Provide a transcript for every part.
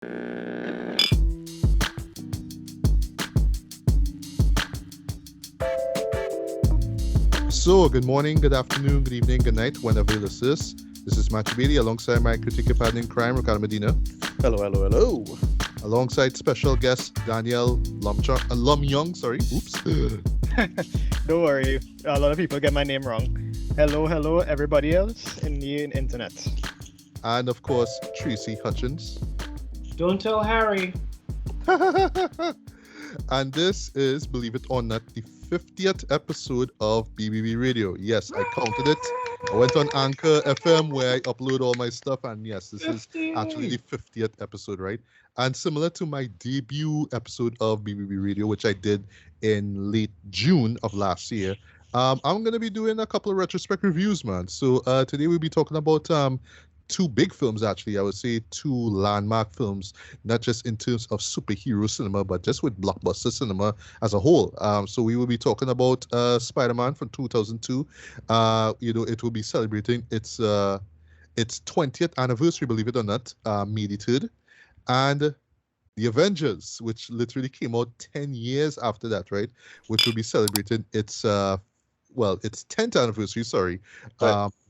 So, good morning, good afternoon, good evening, good night, whenever you listen to this. This is Matthew Beatty alongside my critique partner in crime, Ricardo Medina. Hello, hello, hello. Alongside special guest Daniel Lumyoung, sorry. Oops. Don't worry, a lot of people get my name wrong. Hello, hello, everybody else in the internet. And of course, Tracy Hutchings. Don't tell Harry. And this is, believe it or not, the 50th episode of BBB Radio. Yes, I counted it. I went on Anchor FM where I upload all my stuff, and yes, this 50. Is actually the 50th episode, right? And similar to my debut episode of BBB Radio, which I did in late June of last year, I'm going to be doing a couple of retrospect reviews, man. So today we'll be talking about two big films, actually. I would say two landmark films, not just in terms of superhero cinema, but just with blockbuster cinema as a whole. So we will be talking about Spider-Man from 2002. It will be celebrating its 20th anniversary, believe it or not, May the 3rd. And The Avengers, which literally came out 10 years after that, right? Which will be celebrating its 10th anniversary,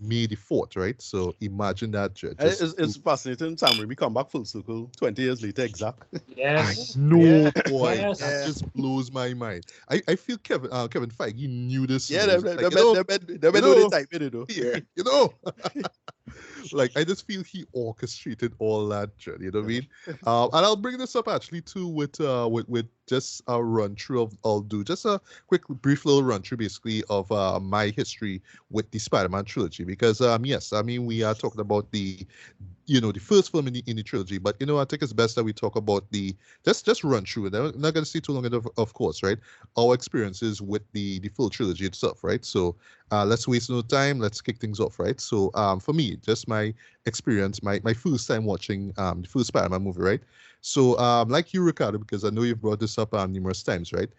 May the 4th, right? So imagine that. It's fascinating. Sam Raimi come back full circle 20 years later, exact. Yes. No, boy. Yes. That just blows my mind. I feel Kevin Feige knew this. Yeah, they've been doing it type, you know. Yeah, you know. Like, I just feel he orchestrated all that, you know what I mean? And I'll bring this up actually too with just a run through of, I'll do just a quick brief little run through basically of my history with the Spider-Man trilogy, because yes, I mean, we are talking about the first film in the trilogy, but I think it's best that we talk about the just run through it. I'm not going to stay too long, of course, right? Our experiences with the full trilogy itself, right? So let's waste no time. Let's kick things off, right? So for me, just my experience, my first time watching the first Spider-Man movie, right? So like you, Ricardo, because I know you've brought this up numerous times, right?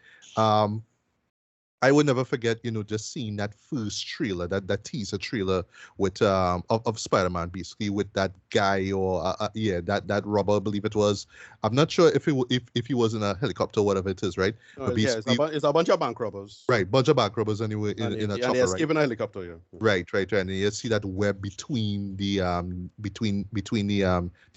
I would never forget, just seeing that first trailer, that teaser trailer with of Spider-Man, basically with that guy or that robber, I believe it was. I'm not sure if he was in a helicopter or whatever it is, right? But it's a bunch of bank robbers. Right, bunch of bank robbers anyway in a chopper, and they escape in a helicopter, yeah. Right, and you see that web between the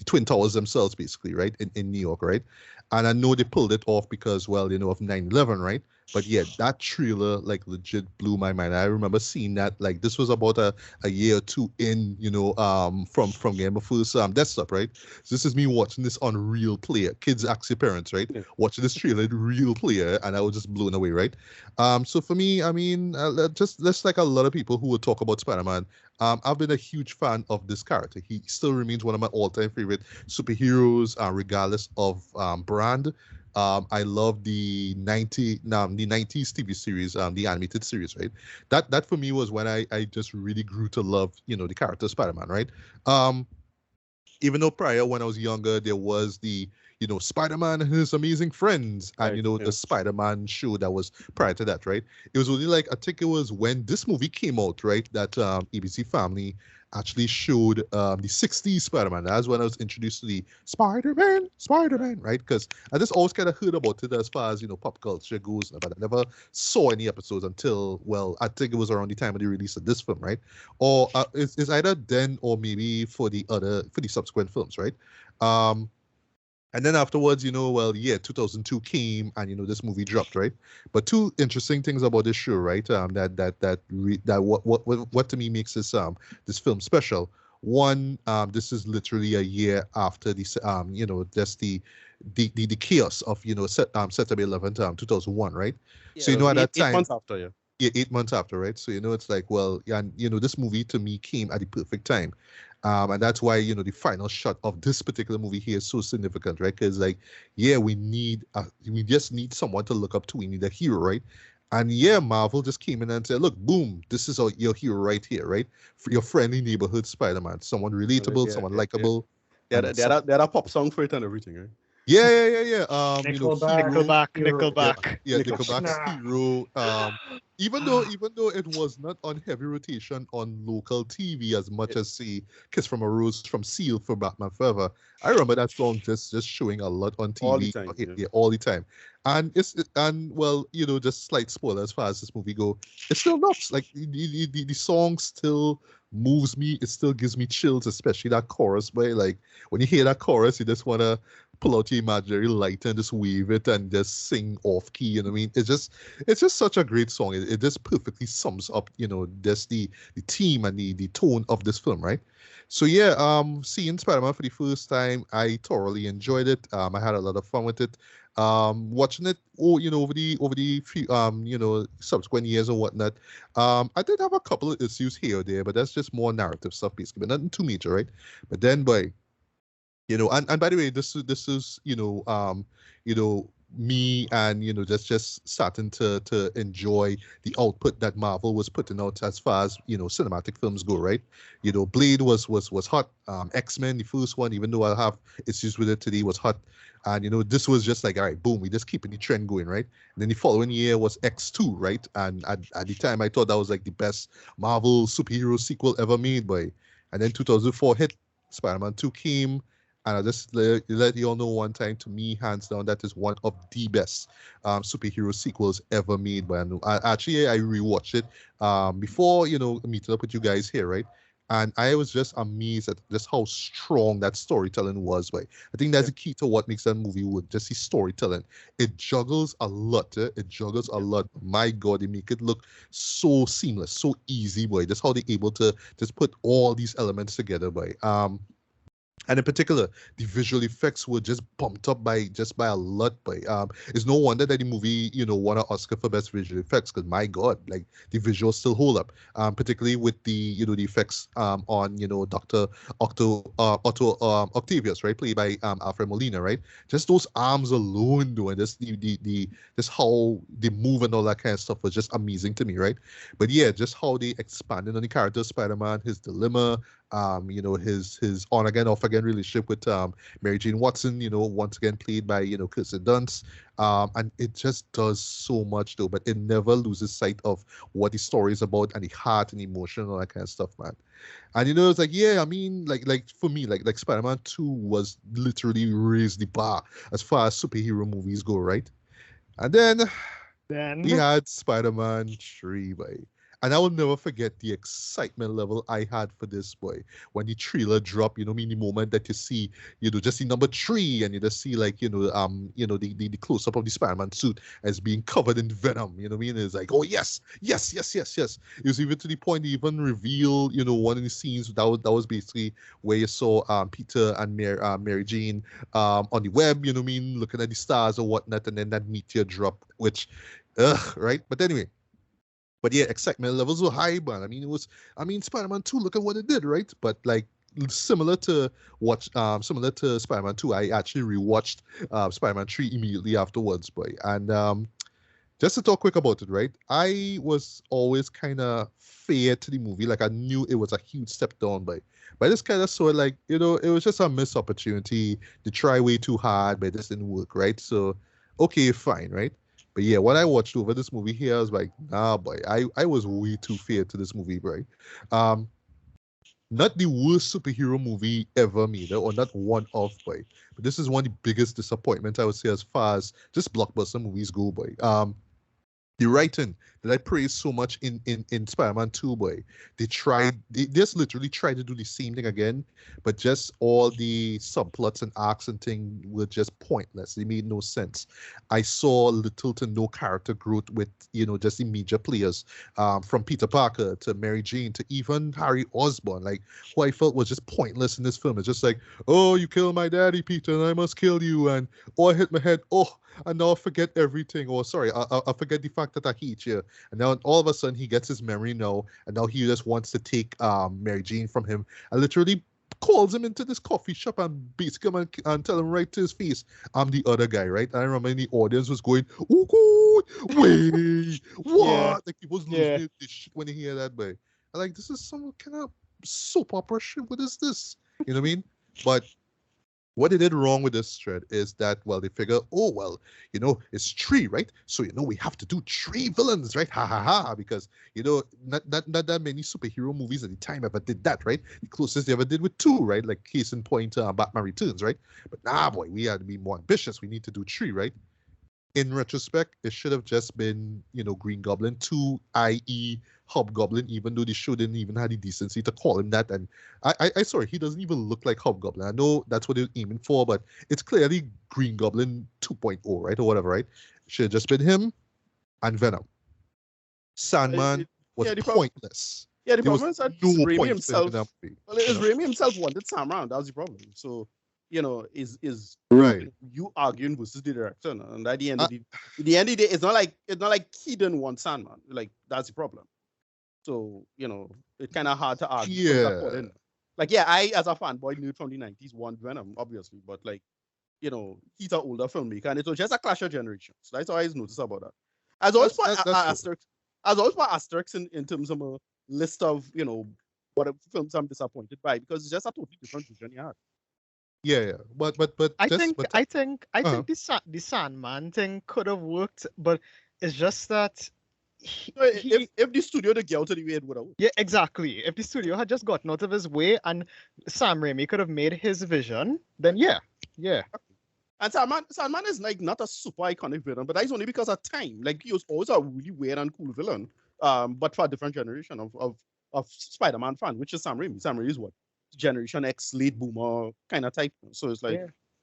Twin Towers themselves, basically, right, in New York, right? And I know they pulled it off because, well, of 9/11, right? But yeah, that trailer like legit blew my mind. I remember seeing that, like, this was about a year or two in, from Game of first desktop, right? So this is me watching this on Real Player. Kids ask your parents, right? Yeah. Watching this trailer in Real Player, and I was just blown away, right? So for me, I mean, just like a lot of people who would talk about Spider-Man, I've been a huge fan of this character. He still remains one of my all-time favorite superheroes, regardless of brand. I love the 90s TV series, the animated series, right? That for me was when I just really grew to love, the character Spider-Man, right? Even though prior, when I was younger, there was the, Spider-Man and his amazing friends, and, the Spider-Man show that was prior to that, right? It was only like, I think it was when this movie came out, right, that ABC Family actually showed the 60s Spider-Man. That's when I was introduced to the Spider-Man, right? Because I just always kind of heard about it as far as, pop culture goes, but I never saw any episodes until, well, I think it was around the time of the release of this film, right? Or it's either then or maybe for the subsequent films, right? And then afterwards, 2002 came and, this movie dropped, right? But two interesting things about this show, right? What to me makes this film special. One, this is literally a year after this, just the chaos of, September 11th, 2001, right? Yeah, so, at that time. 8 months after, yeah. Yeah, 8 months after, right? So, it's like, well, yeah, and, this movie to me came at the perfect time. And that's why, the final shot of this particular movie here is so significant, right? Because, like, yeah, we just need someone to look up to. We need a hero, right? And yeah, Marvel just came in and said, look, boom, this is your hero right here, right? For your friendly neighborhood Spider-Man. Someone relatable, someone likable. Yeah, they had a pop song for it and everything, right? Yeah. Nickelback. Hero. Hero. Yeah, Nickelback. Nickelback's Nah. Hero. Even though it was not on heavy rotation on local TV as much as say Kiss from a Rose from Seal for Batman Forever, I remember that song just showing a lot on All the TV time, yeah. yeah, all the time. And well, just slight spoiler as far as this movie go, it still knocks. Like the song still moves me. It still gives me chills, especially that chorus. But like when you hear that chorus, you just wanna pull out your imaginary lighter and just wave it and just sing off key. You know what I mean? It's just such a great song. It just perfectly sums up, just the theme and the tone of this film, right? So yeah, seeing Spider-Man for the first time, I thoroughly enjoyed it. I had a lot of fun with it. Watching it, over the few, subsequent years or whatnot. I did have a couple of issues here or there, but that's just more narrative stuff, basically, but nothing too major, right? But then, boy, and by the way, this is me and just starting to enjoy the output that Marvel was putting out as far as cinematic films go, right? Blade was hot. X-Men, the first one, even though I have issues with it today, was hot. And this was just like, all right, boom, we just keeping the trend going, right? And then the following year was X2, right? And at the time I thought that was like the best Marvel superhero sequel ever made, boy. And then 2004 hit, Spider-Man 2 came, and I just let you all know one time, to me, hands down, that is one of the best superhero sequels ever made. But actually, I rewatched it before, meeting up with you guys here, right? And I was just amazed at just how strong that storytelling was. Right? I think that's the key to what makes that movie work, just the storytelling. It juggles a lot. It juggles a lot. My God, they make it look so seamless, so easy, boy. Just how they're able to just put all these elements together, boy. And in particular, the visual effects were just bumped up by a lot. By it's no wonder that the movie won an Oscar for best visual effects, because my God, like the visuals still hold up. Particularly with the the effects on Doctor Otto Octavius, right, played by Alfred Molina, right. Just those arms alone, though, and just the just how they move and all that kind of stuff was just amazing to me, right. But yeah, just how they expanded on the character of Spider-Man, his dilemma, his on again, off again relationship with Mary Jane Watson, once again played by Kirsten Dunst, and it just does so much though, but it never loses sight of what the story is about and the heart and emotion and all that kind of stuff, man. And it's like, yeah, I mean, like for me, like Spider-Man 2 was literally raised the bar as far as superhero movies go, right? And then we had Spider-Man 3, boy. And I will never forget the excitement level I had for this, boy. When the trailer dropped, the moment that you see, just the number 3, and you just see like, the close-up of the Spider-Man suit as being covered in venom. You know what I mean? It's like, oh yes. It was even to the point they even reveal, one of the scenes that was basically where you saw Peter and Mary Jane on the web, you know what I mean, looking at the stars or whatnot, and then that meteor drop, which, right? But anyway. But yeah, excitement levels were high, man. I mean, Spider-Man 2, look at what it did, right? But like similar to Spider-Man 2, I actually rewatched Spider-Man 3 immediately afterwards, boy. And just to talk quick about it, right? I was always kind of fair to the movie. Like I knew it was a huge step down, but I just kind of saw it like, it was just a missed opportunity to try way too hard, but it just didn't work, right? So, okay, fine, right? But yeah, what I watched over this movie here, I was like, nah, boy, I was way too fair to this movie, right? Um, Not the worst superhero movie ever made, or not one of, boy. But this is one of the biggest disappointments, I would say, as far as just blockbuster movies go, boy. The writing that I praise so much in Spider-Man 2, boy. They just literally tried to do the same thing again, but just all the subplots and arcs and things were just pointless. They made no sense. I saw little to no character growth with, just the major players, from Peter Parker to Mary Jane to even Harry Osborn, like, who I felt was just pointless in this film. It's just like, oh, you killed my daddy, Peter, and I must kill you, and oh, I hit my head, oh, and now I forget everything. Or sorry, I forget the fact that I hate you. And now all of a sudden he gets his memory now, and now he just wants to take Mary Jane from him, and literally calls him into this coffee shop and basically and tell him right to his face, I'm the other guy, right? And I remember in the audience was going, oh god, wait, what? Yeah. Like he was losing his shit when he hear that, boy. I'm like, this is some kind of soap opera shit. What is this? You know what I mean? But What they did wrong with this thread is that, well, they figure, oh, well, it's three, right? So, we have to do three villains, right? Ha ha ha. Because, not that many superhero movies at the time ever did that, right? The closest they ever did with two, right? Like case in point, Batman Returns, right? But nah, boy, we had to be more ambitious. We need to do three, right? In retrospect, it should have just been, Green Goblin 2, i.e. Hobgoblin, even though the show didn't even have the decency to call him that. And I sorry, he doesn't even look like Hobgoblin. I know that's what they're aiming for, but it's clearly Green Goblin 2.0, right? Or whatever, right? Should have just been him and Venom. Sandman was pointless. The problem is that Raimi himself. That movie, Raimi himself wanted Sam around. That was the problem. So, is right. You arguing versus the director, and at the end of the day, it's not like he didn't want Sandman. Like that's the problem. So it's kind of hard to argue. Yeah. Like I as a fanboy knew from the 90s want Venom, obviously, but like he's an older filmmaker, and it was just a clash of generations. That's all I noticed about that. As always, for asterisks in terms of a list of what films I'm disappointed by, because it's just a totally different vision you had. Yeah. But I think the Sandman thing could have worked, but it's just that if the studio to get out of the way, it would have. Yeah, exactly. If the studio had just gotten out of his way and Sam Raimi could have made his vision, then yeah. And Sandman is like not a super iconic villain, but that's only because of time. Like he was always a really weird and cool villain, but for a different generation of Spider-Man fans, which is Sam Raimi. Sam Raimi is what? Generation X, late boomer kind of type. So it's like,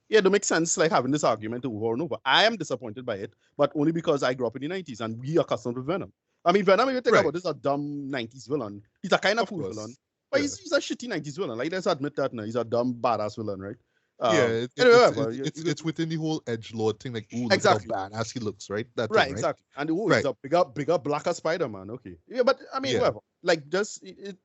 yeah, it makes sense like having this argument over and over. I am disappointed by it, but only because I grew up in the 90s and we are accustomed to Venom. I mean, Venom, if you think about this, is a dumb 90s villain. He's a kind of cool villain, but he's a shitty 90s villain. Like, let's admit that now. He's a dumb, badass villain, right? It's within the whole edgelord thing, like, ooh, exactly. Look how badass he looks, right? That right, thing, exactly. And he's a bigger, blacker Spider-Man. Okay, yeah, but I mean, whatever. Like, just it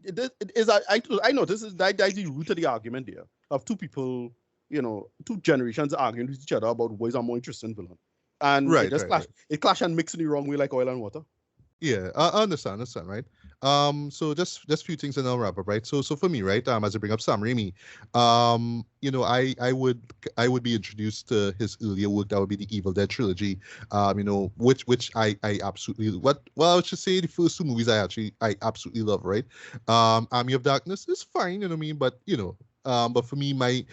is. I notice that's the root of the argument there of two people, two generations arguing with each other about what is a more interesting villain, and it clash and mix in the wrong way, like oil and water. Yeah, I understand, right? So just a few things and I'll wrap up, right? So for me, right, as I bring up Sam Raimi, I would be introduced to his earlier work. That would be the Evil Dead trilogy, which I absolutely I would just say the first two movies I absolutely love, right? Army of Darkness is fine, you know what I mean, but but for me, my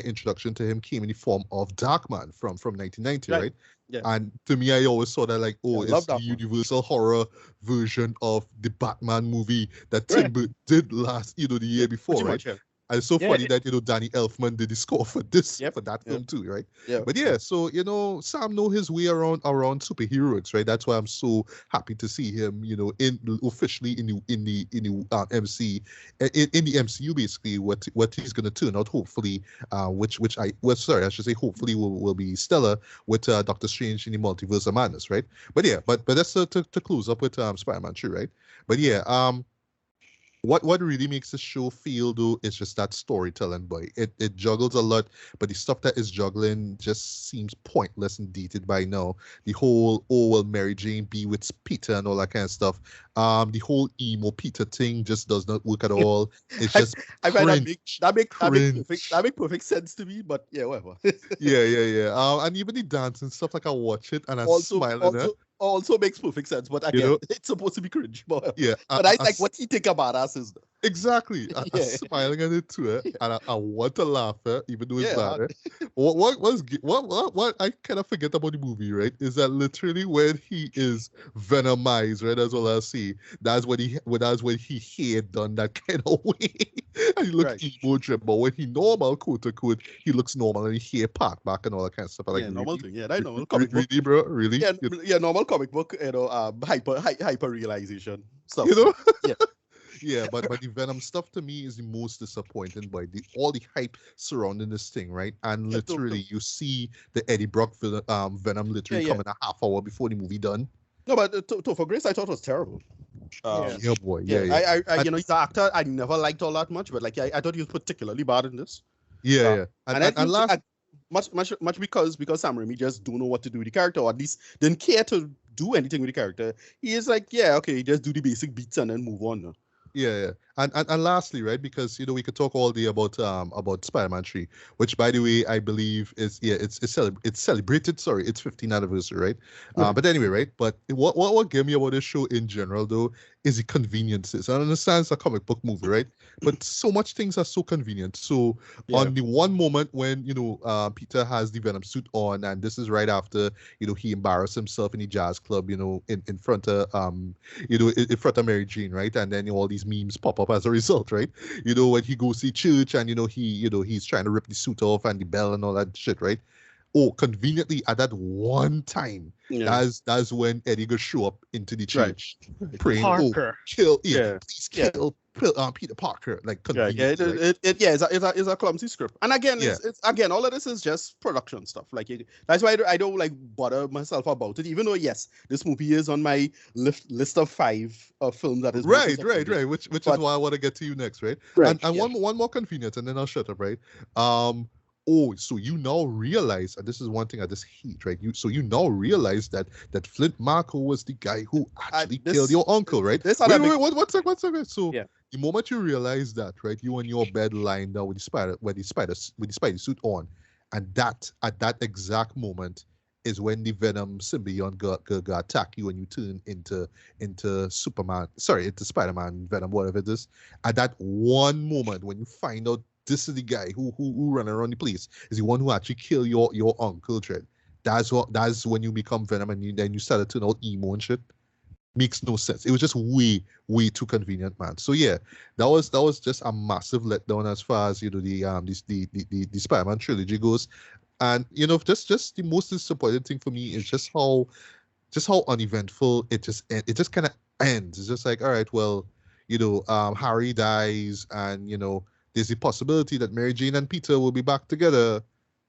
introduction to him came in the form of Darkman from 1990, right? Yeah. And to me, I always saw that like, it's the universal horror version of the Batman movie that Tim Burton did the year before, right? Much, yeah. And it's so funny that Danny Elfman did the score for this for that film too, right? Yeah. But so Sam know his way around superheroics, right? That's why I'm so happy to see him, officially in the MCU basically what he's gonna turn out hopefully, I should say hopefully will be stellar with Doctor Strange in the Multiverse of Madness, right? But but that's to close up with Spider-Man 2, right? But what really makes the show feel though is just that storytelling, boy. It juggles a lot, but the stuff that is juggling just seems pointless and dated by now. The whole Mary Jane be with Peter and all that kind of stuff. The whole emo Peter thing just does not work at all. It's just I find that make perfect sense to me, but yeah, whatever. yeah. And even the dance and stuff, like I watch it and I'm smiling. Also makes perfect sense, but again, it's supposed to be cringe. But I like what he think about us is exactly. I'm smiling at it too, and I want to laugh, even though it's bad. What I kind of forget about the movie, right, is that literally when he is venomized, right, that's all I see. That's when he had done that kind of way, and he looks emo drip. But when he normal, quote unquote, he looks normal and he hair part back and all that kind of stuff. Like normal thing. Yeah, that normal. Really, bro, really. Yeah, normal comic book, hyper realization stuff. Yeah, but the Venom stuff to me is the most disappointing by all the hype surrounding this thing, right? And literally, you see the Eddie Brock Venom literally coming a half hour before the movie done. No, but for Grace, I thought it was terrible. Boy. He's an actor I never liked all that much, but like I thought he was particularly bad in this. And much because Sam Raimi just don't know what to do with the character, or at least didn't care to do anything with the character. He is like, just do the basic beats and then move on. Yeah. And lastly, right, because we could talk all day about Spider-Man 3, which by the way I believe is it's celebrated, sorry, its 15th anniversary, right? But anyway, right? But what gave me about this show in general though is the conveniences. I understand it's a comic book movie, right? But so much things are so convenient. So on the one moment when Peter has the Venom suit on, and this is right after he embarrassed himself in the jazz club, in front of in front of Mary Jane, right? And then all these memes pop up as a result, right? When he goes to church and he's trying to rip the suit off and the bell and all that shit, right? Oh, conveniently at that one time, that's when Eddie goes show up into the church, praying, Parker. Please kill Peter Parker, like conveniently. It's a clumsy script, and again, it's again, all of this is just production stuff. Like that's why I don't like bother myself about it, even though yes, this movie is on my list of 5 films that is right, which is why I want to get to you next, right? And one more convenience, and then I'll shut up, right? Oh, so you now realize, and this is one thing I just hate, right? You now realize that Flint Marko was the guy who actually killed your uncle, right? Wait, one second. So the moment you realize that, right, you on your bed lying down with the spider suit on, and that at that exact moment is when the Venom symbiote got attack you and you turn into Superman, sorry, into Spider-Man, Venom, whatever it is. At that one moment when you find out this is the guy who run around the place, is the one who actually killed your uncle, Dread. That's when you become Venom, and then you start to turn out emo and shit. Makes no sense. It was just way too convenient, man. So yeah, that was just a massive letdown as far as the Spider-Man trilogy goes. And just the most disappointing thing for me is just how uneventful it just kind of ends. It's just like, all right, well, Harry dies, and there's the possibility that Mary Jane and Peter will be back together,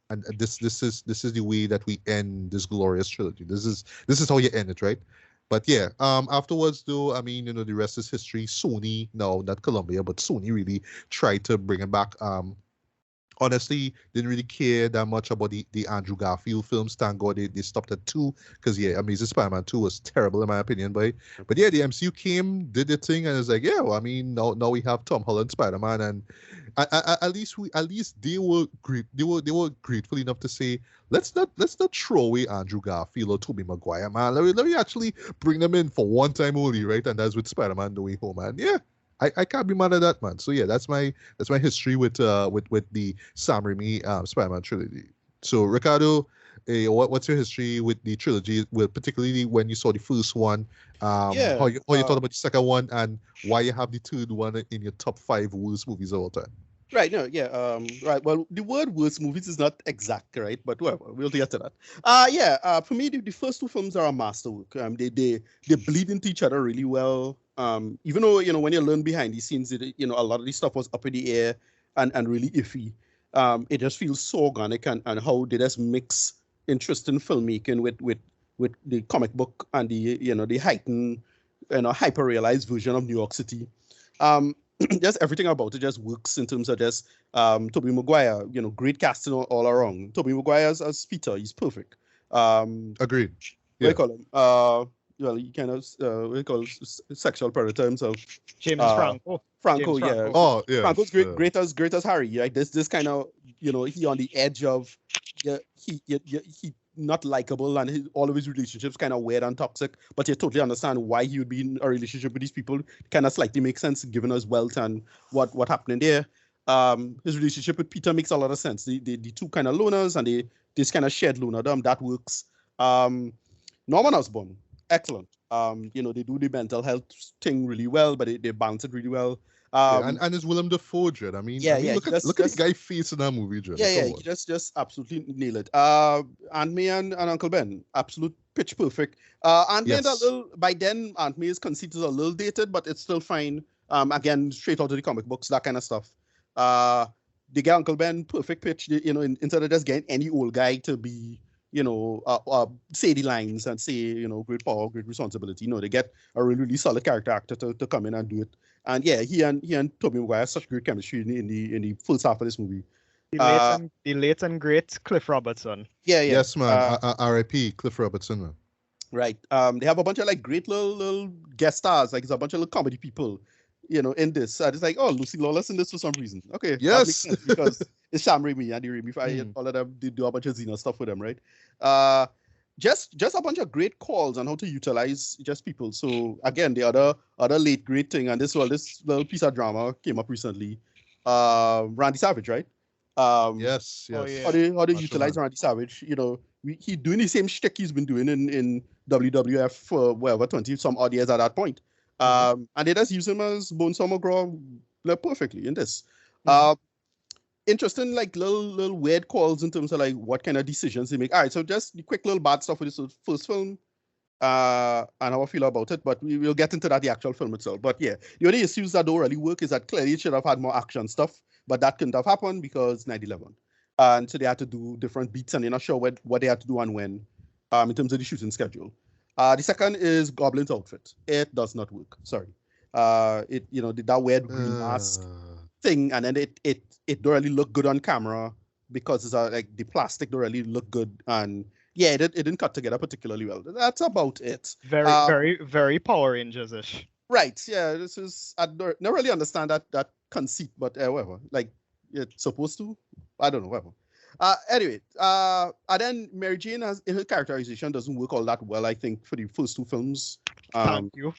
and this is the way that we end this glorious trilogy. This is how you end it, right? But yeah, afterwards though, I mean, the rest is history. Sony, no, not Columbia, but Sony really tried to bring it back. Honestly, didn't really care that much about the Andrew Garfield films. Thank God they stopped at 2, because Amazing Spider-Man 2 was terrible in my opinion, but yeah, the MCU came, did the thing, and it's like, yeah, well, I mean, now we have Tom Holland Spider-Man, and at least they were great. They were grateful enough to say, let's not throw away Andrew Garfield or Tobey Maguire, man. Let me actually bring them in for one time only, right? And that's with Spider-Man No Way Home, man. Yeah. I can't be mad at that, man. So yeah, that's my history with the Sam Raimi Spider-Man trilogy. So Ricardo, what's your history with the trilogy? With particularly when you saw the first one, how you thought about the second one, and why you have the third one in your top 5 worst movies of all time? Right. No. Yeah. Right. Well, the word worst movies is not exact, right? But whatever. We'll get to that. For me, the first 2 films are a masterwork. They bleed into each other really well. Even though when you learn behind the scenes, a lot of this stuff was up in the air and really iffy. It just feels so organic, and how they just mix interesting filmmaking with the comic book and the heightened hyper realized version of New York City. Just everything about it just works in terms of just Tobey Maguire, great casting all around. Tobey Maguire as Peter, he's perfect. Agreed. Yeah. What do you call him? Well, he kind of we call sexual predator himself. James Franco. Franco, James yeah. Franco. Oh, yeah. Franco's great as Harry. Like this kind of he on the edge of he not likable, and all of his relationships kind of weird and toxic. But you totally understand why he would be in a relationship with these people. Kind of slightly makes sense given his wealth and what happened there. His relationship with Peter makes a lot of sense. The two kind of loners, and this kind of shared lonerdom that works. Norman Osborn. Excellent. They do the mental health thing really well, but they balance it really well. And it's Willem Dafoe, Jed. I mean, look at the guy face in that movie, Jed. He just absolutely nail it. Aunt May and Uncle Ben, absolute pitch perfect. Aunt May by then Aunt May's conceit is a little dated, but it's still fine. Again, straight out of the comic books, that kind of stuff. They get Uncle Ben perfect pitch. Instead of just getting any old guy to be say the lines and say, great power, great responsibility. They get a really, really solid character actor to come in and do it. And yeah, he and Tobey Maguire have such great chemistry in the first half of this movie. The late and great Cliff Robertson. Yeah. Yes, man. R.I.P. Cliff Robertson, man. Right. They have a bunch of great little guest stars. Like it's a bunch of little comedy people. in this. I just like, oh, Lucy Lawless in this for some reason. Okay, that makes Yes. sense because it's Sam Raimi and the Raimi all of them did do a bunch of Xena stuff with them, right? Uh, just a bunch of great calls on how to utilize just people. So again, the other late great thing, and this little piece of drama came up recently. Randy Savage, right? Yes. Oh, Yes. yeah. How they Macho utilize Man. Randy Savage? He doing the same shtick he's been doing in WWF for whatever 20 some odd years at that point. And they just use him as Bonesaw McGraw perfectly in this. Interesting, like little weird calls in terms of like what kind of decisions they make. All right, so just the quick little bad stuff with this first film, and how I feel about it, but we will get into that the actual film itself. But yeah, the only issues that don't really work is that clearly it should have had more action stuff, but that couldn't have happened because 9/11, and so they had to do different beats, and they're not sure what they had to do and when, in terms of the shooting schedule. The second is Goblin's outfit. It does not work. Sorry. That weird green mask thing, and then it don't really look good on camera because it's like the plastic don't really look good, and yeah, it didn't cut together particularly well. That's about it. Very Power Rangers-ish. Right. Yeah. This is I don't really understand that conceit, but whatever. Like it's supposed to. I don't know. Whatever. Anyway, and then Mary Jane in her characterization doesn't work all that well, I think, for the first two films. Thank you.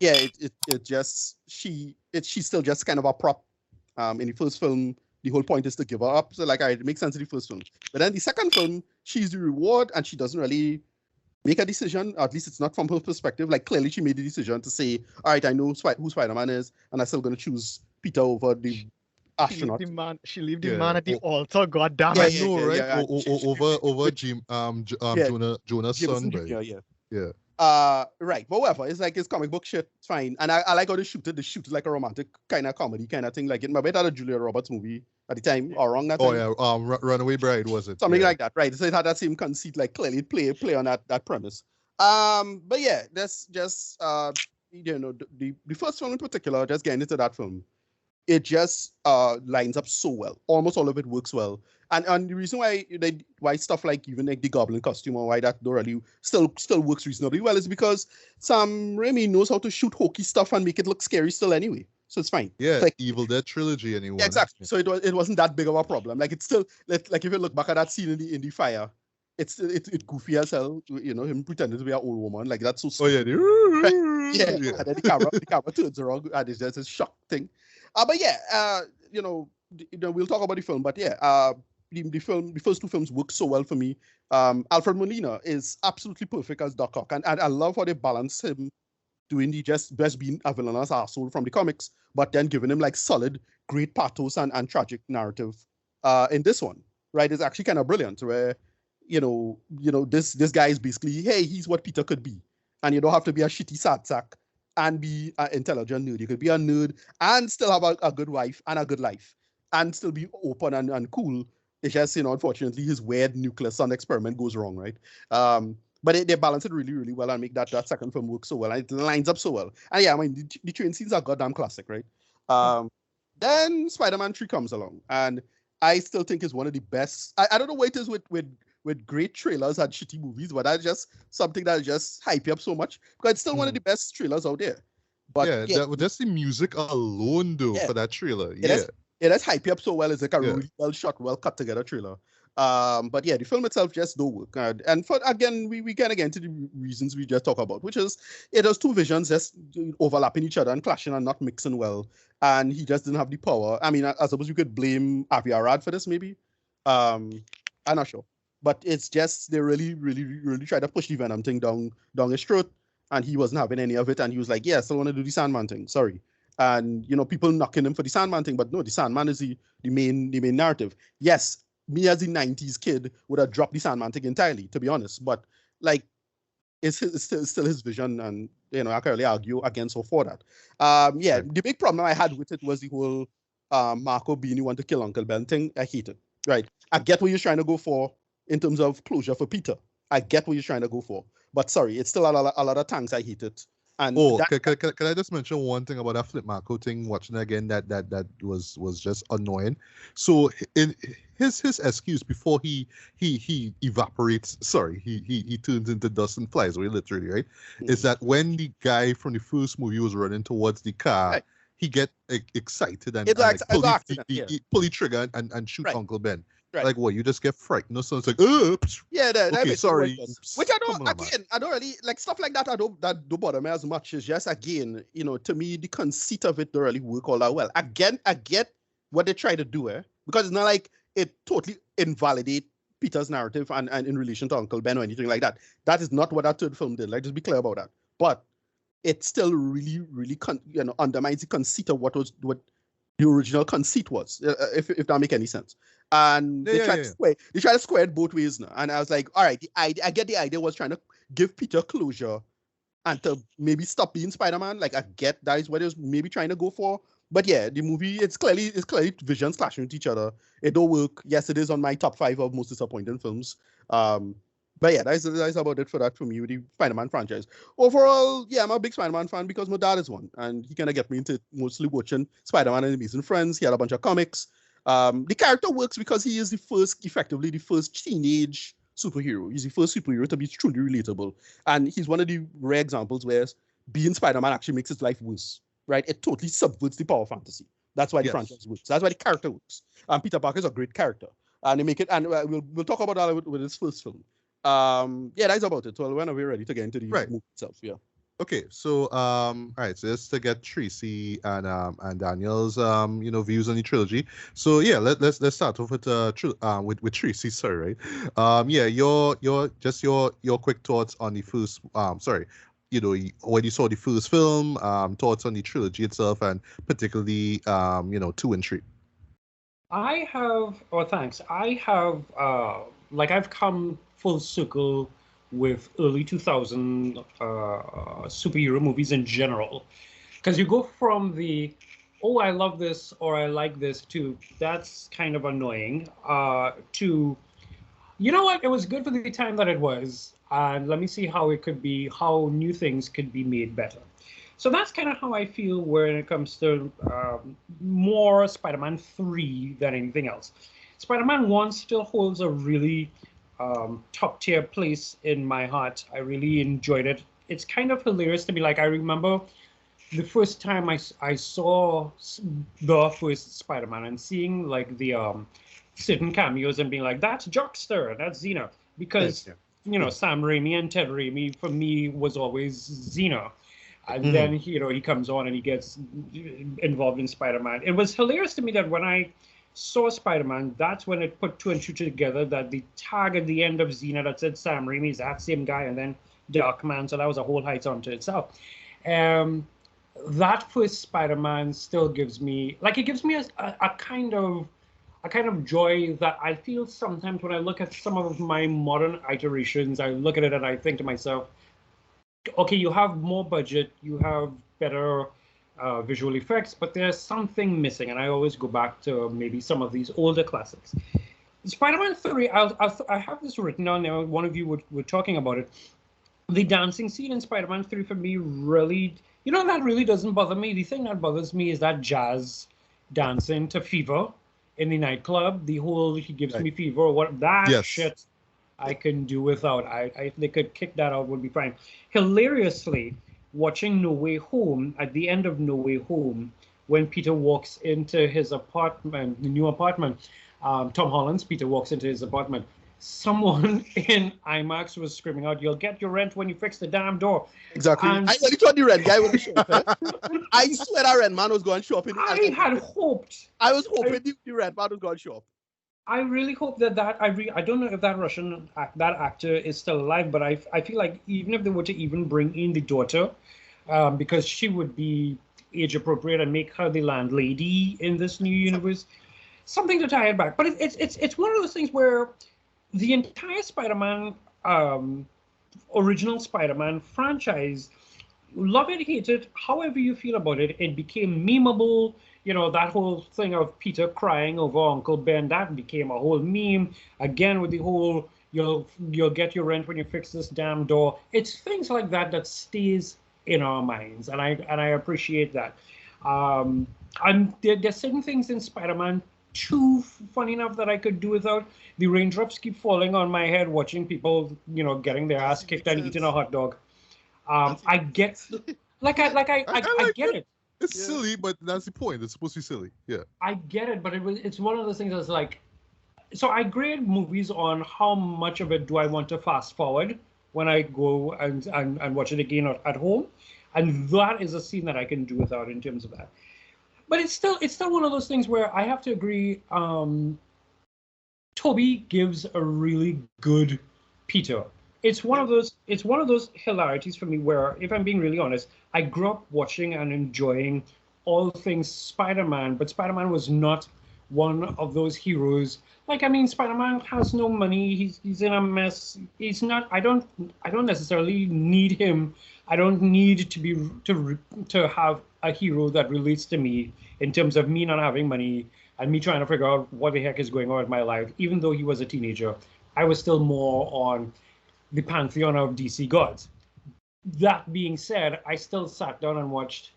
Yeah, it just she's still just kind of a prop. In the first film, the whole point is to give her up. So like, all right, it makes sense in the first film. But then the second film, she's the reward, and she doesn't really make a decision. Or at least it's not from her perspective. Like clearly, she made the decision to say, all right, I know who Spider-Man is, and I'm still going to choose Peter over the astronaut. She leave the man at the altar. God damn I it! know, right? Yeah. Over Jonah's son, Jameson right? Jr., Yeah. Right, but whatever. It's like it's comic book shit, fine. And I like how they shoot it. They shoot it like a romantic kind of comedy kind of thing. Like it might be that a Julia Roberts movie at the time, or wrong that time. Oh yeah, Runaway Bride was it? Something like that, right? So it had that same conceit, like clearly play on that premise. But yeah, that's just the first film in particular. Just getting into that film, it just lines up so well. Almost all of it works well. And the reason why stuff like even like the Goblin costume or why that don't really still works reasonably well is because Sam Raimi knows how to shoot hokey stuff and make it look scary still anyway. So it's fine. Yeah, it's like, Evil Dead trilogy anyway. Yeah, exactly. So it wasn't that big of a problem. Like it's still like if you look back at that scene in the fire, it's goofy as hell. Him pretending to be an old woman. Like that's so stupid. Oh yeah. Yeah. And then the camera turns around and it's just a shock thing. But yeah, we'll talk about the film. But yeah, the first two films work so well for me. Alfred Molina is absolutely perfect as Doc Ock, and I love how they balance him doing the just being a villainous asshole from the comics, but then giving him like solid, great pathos and tragic narrative. In this one, right, is actually kind of brilliant. Where this guy is basically, hey, he's what Peter could be, and you don't have to be a shitty sad sack and be an intelligent nerd. You could be a nerd and still have a good wife and a good life, and still be open and cool. It's just, unfortunately, his weird nuclear sun experiment goes wrong, right? But they balance it really, really well and make that second film work so well. And it lines up so well. And yeah, I mean, the train scenes are goddamn classic, right? Then Spider-Man 3 comes along. And I still think it's one of the best. I don't know what it is with great trailers and shitty movies, but that's just something that just hype you up so much. Because it's still one of the best trailers out there. But just the music alone, though, for that trailer. It has hype you up so well. It's like a really well shot, well cut together trailer. But yeah, the film itself just don't work. And for again, we kind of get into the reasons we just talk about, which is it has two visions just overlapping each other and clashing and not mixing well. And he just didn't have the power. I mean, I suppose you could blame Avi Arad for this, maybe. I'm not sure. But it's just they really, really, really tried to push the Venom thing down his throat, and he wasn't having any of it. And he was like, "Yeah, I still want to do the Sandman thing. Sorry." And people knocking him for the Sandman thing, but no, the Sandman is the main narrative. Yes, me as a 90s kid would have dropped the Sandman thing entirely, to be honest. But like, it's still his vision, and I can't really argue against or for that. The big problem I had with it was the whole Marco being the one to kill Uncle Ben thing. I hate it. Right, I get what you're trying to go for in terms of closure for Peter. I get what you're trying to go for, but sorry, it's still a lot of times I hate it. And Oh, that, can I just mention one thing about that Flip Marco thing? Watching it again, that was just annoying. So in his excuse before he evaporates, sorry, he turns into dust and flies away literally, right? Is that when the guy from the first movie was running towards the car, right. he get excited and It's like it's an accident, he pull the trigger and shoot Right. Uncle Ben. Right. Like what? You just get frightened. No, so it's like, Yeah, that okay, basically sorry. what it was. Which I Come don't on, man. again. I don't really like stuff like that. That don't bother me as much. It's just again, to me, the conceit of it don't really work all that well. Again, I get what they try to do, because it's not like it totally invalidate Peter's narrative and in relation to Uncle Ben or anything like that. That is not what that third film did. Like, just be clear about that. But it still really, really undermines the conceit of what the original conceit was, if that make any sense. And they try to square it both ways now. And I was like, all right, I get the idea was trying to give Peter closure and to maybe stop being Spider-Man. Like, I get that is what it was maybe trying to go for. But yeah, the movie, it's clearly visions clashing with each other. It don't work. Yes, it is on my top 5 of most disappointing films. But yeah, that's about it for that for me with the Spider-Man franchise. Overall, yeah, I'm a big Spider-Man fan because my dad is one, and he kind of get me into mostly watching Spider-Man and Amazing Friends. He had a bunch of comics. The character works because he is effectively the first teenage superhero. He's the first superhero to be truly relatable, and he's one of the rare examples where being Spider-Man actually makes his life worse. Right? It totally subverts the power fantasy. That's why the franchise works. That's why the character works. And Peter Parker is a great character, and they make it. And we'll talk about that with his first film. Yeah, that's about it. Well, when we're ready to get into the movie itself, yeah. Okay, so all right, so just to get Tracy and Daniel's views on the trilogy. So yeah, let's start off with Tracy, sorry, right? Yeah, your quick thoughts on the first when you saw the first film, thoughts on the trilogy itself, and particularly 2 and 3. Thanks. I have I've come full circle with early 2000 superhero movies in general, because you go from the I love this or I like this to that's kind of annoying to it was good for the time that it was, and let me see how new things could be made better. So that's kind of how I feel when it comes to more Spider-Man 3 than anything else. Spider-Man 1 still holds a really top tier place in my heart. I really enjoyed it. It's kind of hilarious to be like, I remember the first time I saw the first Spider-Man and seeing like the certain cameos and being like, that's Jockster, that's Xena, because Sam Raimi and Ted Raimi for me was always Xena. And then he comes on and he gets involved in Spider-Man. It was hilarious to me that when I saw Spider-Man, that's when it put 2 and 2 together, that the tag at the end of Xena that said Sam Raimi is that same guy, and then Darkman, so that was a whole height unto itself. That first Spider-Man still gives me a kind of joy that I feel sometimes when I look at some of my modern iterations. I look at it and I think to myself, okay, you have more budget, you have better visual effects, but there's something missing, and I always go back to maybe some of these older classics. Spider-Man 3, I have this written down there. One of you were talking about it. The dancing scene in Spider-Man 3 for me really, that really doesn't bother me. The thing that bothers me is that jazz dancing to Fever in the nightclub. The whole he gives me fever or what shit I can do without. If they could kick that out, would be fine. Hilariously, watching No Way Home, at the end of No Way Home, when Peter walks into his apartment, the new apartment, Tom Holland's Peter walks into his apartment, someone in IMAX was screaming out, "You'll get your rent when you fix the damn door." Exactly. I only thought the red guy would show up. I swear that red man was going to show up. I was hoping the red man was going to show up. I really hope that I don't know if that actor is still alive, but I feel like even if they were to even bring in the daughter, because she would be age appropriate and make her the landlady in this new universe, something to tie it back. But it's one of those things where the entire Spider-Man, original Spider-Man franchise, love it, hate it, however you feel about it, it became memeable. That whole thing of Peter crying over Uncle Ben, that became a whole meme. Again, with the whole, you'll get your rent when you fix this damn door. It's things like that stays in our minds, and I appreciate that. There's certain things in Spider-Man 2, funny enough, that I could do without. The raindrops keep falling on my head watching people, getting their ass kicked and eating a hot dog. I get, I get it. It's silly, but that's the point. It's supposed to be silly. Yeah. I get it, but it's one of those things that's like, so I grade movies on how much of it do I want to fast forward when I go and watch it again at home, and that is a scene that I can do without in terms of that. But it's still one of those things where I have to agree. Toby gives a really good Peter. It's one of those hilarities for me where, if I'm being really honest, I grew up watching and enjoying all things Spider-Man, but Spider-Man was not one of those heroes. Like, I mean, Spider-Man has no money. He's in a mess. He's not. I don't necessarily need him. I don't need to have a hero that relates to me in terms of me not having money and me trying to figure out what the heck is going on with my life. Even though he was a teenager, I was still more on the pantheon of DC gods. That being said, I still sat down and watched,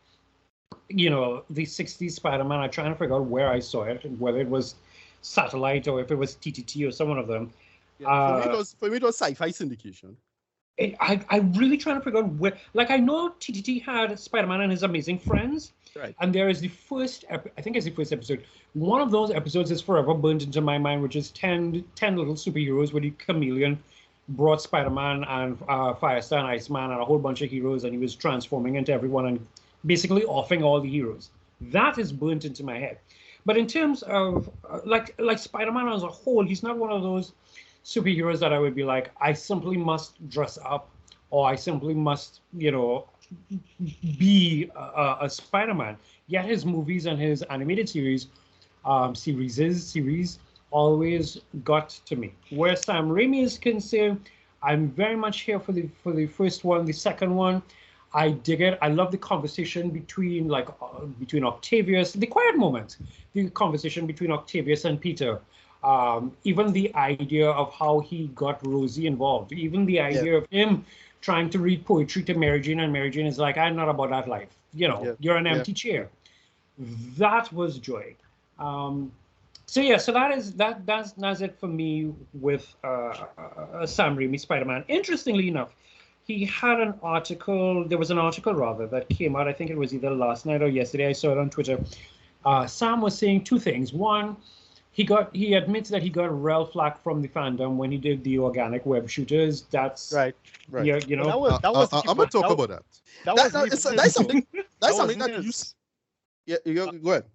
the 60s Spider-Man. I trying to figure out where I saw it, whether it was Satellite or if it was TTT or some one of them. Yeah, for me, it was sci-fi syndication. I really trying to figure out where. Like, I know TTT had Spider-Man and His Amazing Friends, right? And there is the first. I think it's the first episode. One of those episodes is forever burnt into my mind, which is 10 little superheroes where the Chameleon brought Spider-Man and Firestar and Iceman and a whole bunch of heroes, and he was transforming into everyone and basically offing all the heroes. That is burnt into my head. But in terms of like Spider-Man as a whole, he's not one of those superheroes that I would be like, I simply must dress up, or I simply must, be a Spider-Man. Yet his movies and his animated series always got to me. Where Sam Raimi is concerned, I'm very much here for the first one. The second one, I dig it. I love the conversation between Octavius, the quiet moments, the conversation between Octavius and Peter. Even the idea of how he got Rosie involved, even the idea of him trying to read poetry to Mary Jane, and Mary Jane is like, I'm not about that life. You're an empty chair. That was joy. So that's it for me with Sam Raimi Spider-Man. Interestingly enough, he had an article. There was an article rather that came out. I think it was either last night or yesterday. I saw it on Twitter. Sam was saying two things. One, he admits that he got rel flack from the fandom when he did the organic web shooters. That's right. Yeah, I'm gonna talk about that. That's something that you. Yeah, go ahead.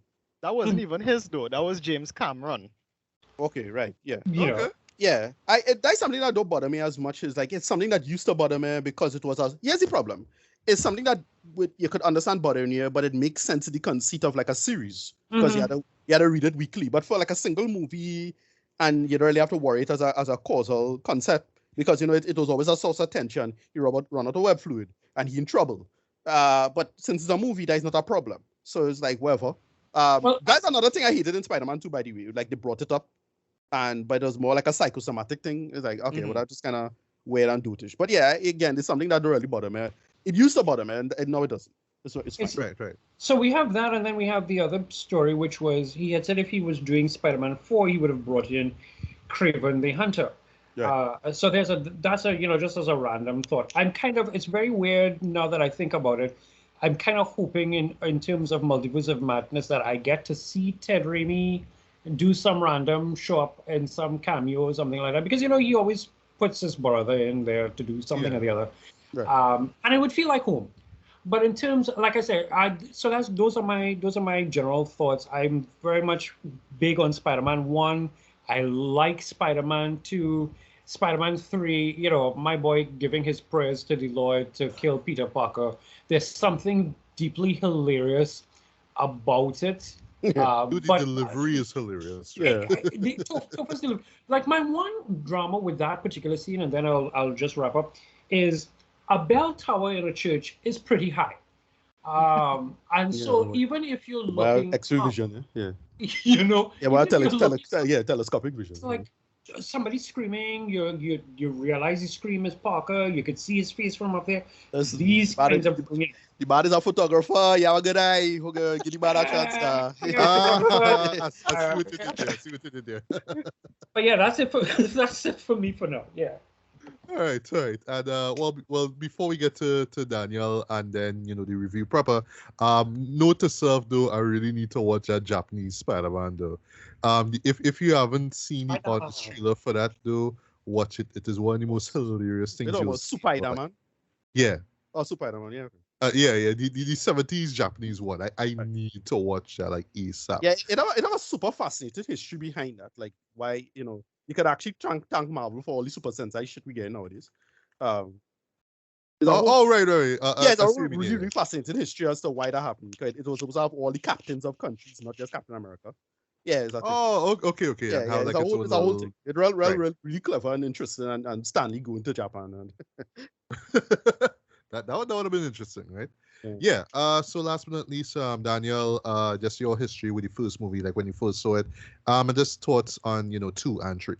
That wasn't even his though. That was James Cameron. Okay, right. Yeah. Okay. Yeah. That's something that don't bother me as much as like it's something that used to bother me because it was here's the problem. It's something that you could understand bothering you, but it makes sense to the conceit of like a series because you had to read it weekly. But for like a single movie, and you don't really have to worry it as a causal concept because it was always a source of tension. Your robot run out of web fluid and he in trouble. But since it's a movie, that is not a problem. So it's like whatever. That's another thing I hated in Spider-Man 2, by the way. Like they brought it up, but it was more like a psychosomatic thing. It's like, okay, well, that's just kind of weird and dotish. But yeah, again, it's something that don't really bother me. It used to bother me, and now it doesn't. It's fine. Right. So we have that, and then we have the other story, which was he had said if he was doing Spider-Man 4, he would have brought in Kraven the Hunter. Right. So that's just as a random thought. It's very weird now that I think about it. I'm kind of hoping in terms of Multiverse of Madness that I get to see Ted Raimi do some random show up in some cameo or something like that, because he always puts his brother in there to do something or the other. Right. And it would feel like home. But in terms, like I said, those are my general thoughts. I'm very much big on Spider-Man 1. I like Spider-Man 2. Spider-Man 3, my boy giving his prayers to the Lord to kill Peter Parker. There's something deeply hilarious about it. The delivery is hilarious. Yeah. Like my one drama with that particular scene, and then I'll just wrap up, is a bell tower in a church is pretty high. And so even if you're looking X-ray vision, yeah. Yeah, well, telescopic vision. It's like somebody screaming, you realize the scream is Parker, you could see his face from up there. These kinds of brilliant. The man is a photographer. You have a good eye. Give the man a chance. I see what you did there. I see what you did there. But yeah, that's it for me for now. Yeah. All right. And well, before we get to Daniel and then the review proper, note to self though, I really need to watch that Japanese Spider-Man though. If you haven't seen the artist trailer for that though, watch it. It is one of the most hilarious things. You know what, Spider-Man? Yeah. Oh, Spider-Man, yeah. Yeah. The 70s Japanese one. I need to watch that like ASAP. Yeah, it have a super fascinating history behind that. Like why, you could actually thank Marvel for all the Super Sentai shit we get nowadays. Right. It's a really fascinating history as to why that happened. Because it was supposed to have all the captains of countries, not just Captain America. Yeah, exactly. Oh, okay. Yeah, it's a whole thing. It's really clever and interesting, and Stanley going to Japan. And that would have been interesting, right? Yeah. So last but not least, Daniel, just your history with the first movie, like when you first saw it, and just thoughts on 2 and 3.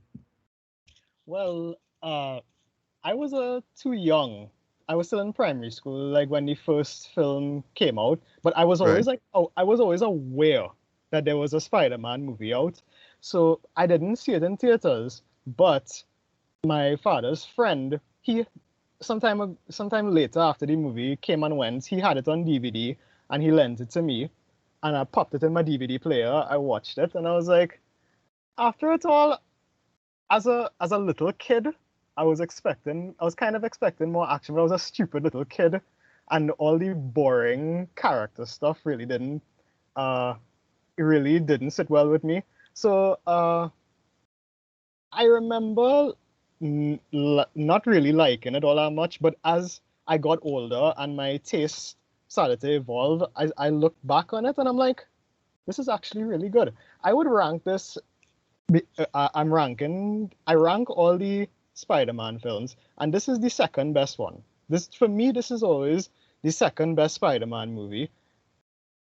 Well, I was too young. I was still in primary school, like when the first film came out. But I was always I was always aware that there was a Spider-Man movie out. So I didn't see it in theaters. But my father's friend, he sometime later after the movie came and went, he had it on DVD and he lent it to me. And I popped it in my DVD player. I watched it and I was like, after it all, as a little kid, I was kind of expecting more action, but I was a stupid little kid, and all the boring character stuff really didn't sit well with me. So I remember not really liking it all that much, but as I got older and my taste started to evolve, I look back on it and I'm like, this is actually really good. I would rank this. I rank all the Spider-Man films, and this is the second best one. For me, this is always the second best Spider-Man movie.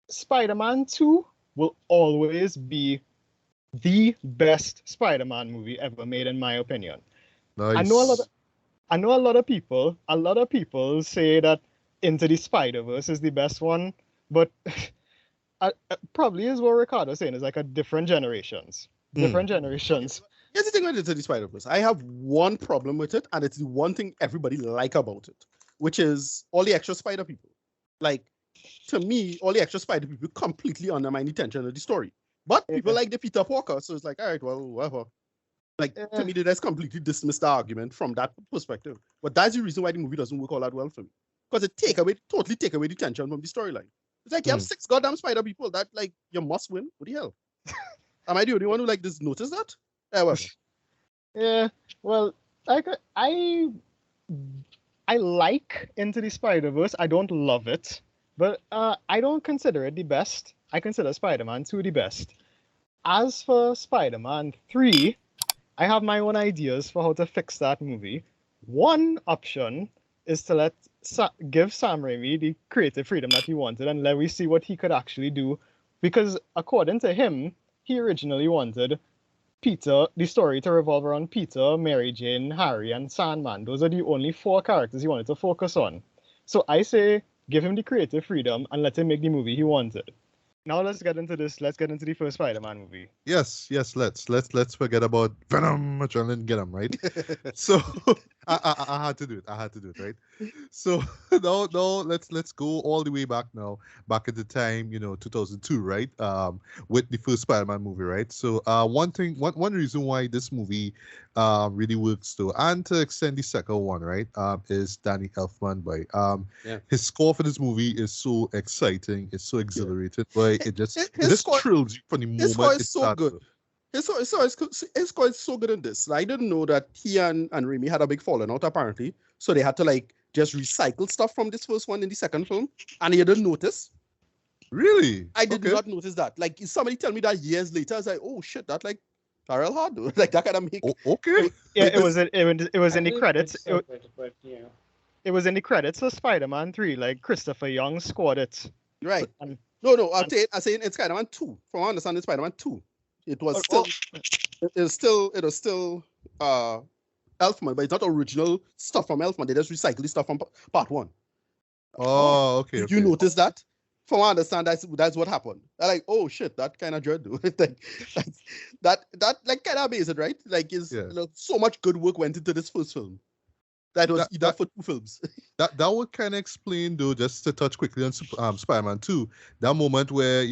Spider-Man 2 will always be the best Spider-Man movie ever made, in my opinion. Nice. I know a lot of people say that Into the Spider-Verse is the best one, but probably is what Ricardo is saying, is like a different generations. Different generations. Here's the thing with Into the Spider-Verse. I have one problem with it, and it's the one thing everybody like about it, which is all the extra spider people. Like, to me, all the extra spider people completely undermine the tension of the story. But people like the Peter Parker, so it's like, all right, well, whatever. Like, to me, they just completely dismiss the argument from that perspective. But that's the reason why the movie doesn't work all that well for me. Because it totally take away the tension from the storyline. It's like you have 6 goddamn spider people that, like, you must win. What the hell? Am I the only one who, like, just noticed that? Yeah, well, I like Into the Spider-Verse. I don't love it, but I don't consider it the best. I consider Spider-Man 2 the best. As for Spider-Man 3, I have my own ideas for how to fix that movie. One option is to give Sam Raimi the creative freedom that he wanted and let we see what he could actually do. Because according to him, he originally wanted the story to revolve around Peter, Mary Jane, Harry, and Sandman. Those are the only 4 characters he wanted to focus on. So I say, give him the creative freedom and let him make the movie he wanted. Now let's get into this. Let's get into the first Spider-Man movie. Yes, let's forget about Venom, adrenaline, get him, right? So I had to do it, right? So now let's go all the way back at the time, 2002, right? With the first Spider-Man movie, right? So one reason why this movie really works though, and to extend the second one, right? Is Danny Elfman, boy. His score for this movie is so exciting, it's so exhilarating, boy. It just thrills you from the moment. His score is so good. His score is so good in this. I didn't know that he and Raimi had a big falling out apparently, so they had to like just recycle stuff from this first one in the second film, and you didn't notice. Really? I did not notice that. Like somebody tell me that years later, I was like, oh shit, that like real hard though. Like that kind of make. Okay. Yeah, it was in the credits. It was in the credits for Spider-Man 3. Like Christopher Young scored it. Right. No. I'm saying it's Spider-Man 2. From what I understand, it's Spider-Man 2. It was still, it was still Elfman, but it's not original stuff from Elfman. They just recycle the stuff from part one. Oh, okay. Did you notice that? From what I understand, that's what happened. I'm like, oh shit, that kind of dread, like that like kind of amazing, right? Like, so much good work went into this first film. That was enough for 2 films. that would kind of explain, though, just to touch quickly on Spider-Man 2, that moment where,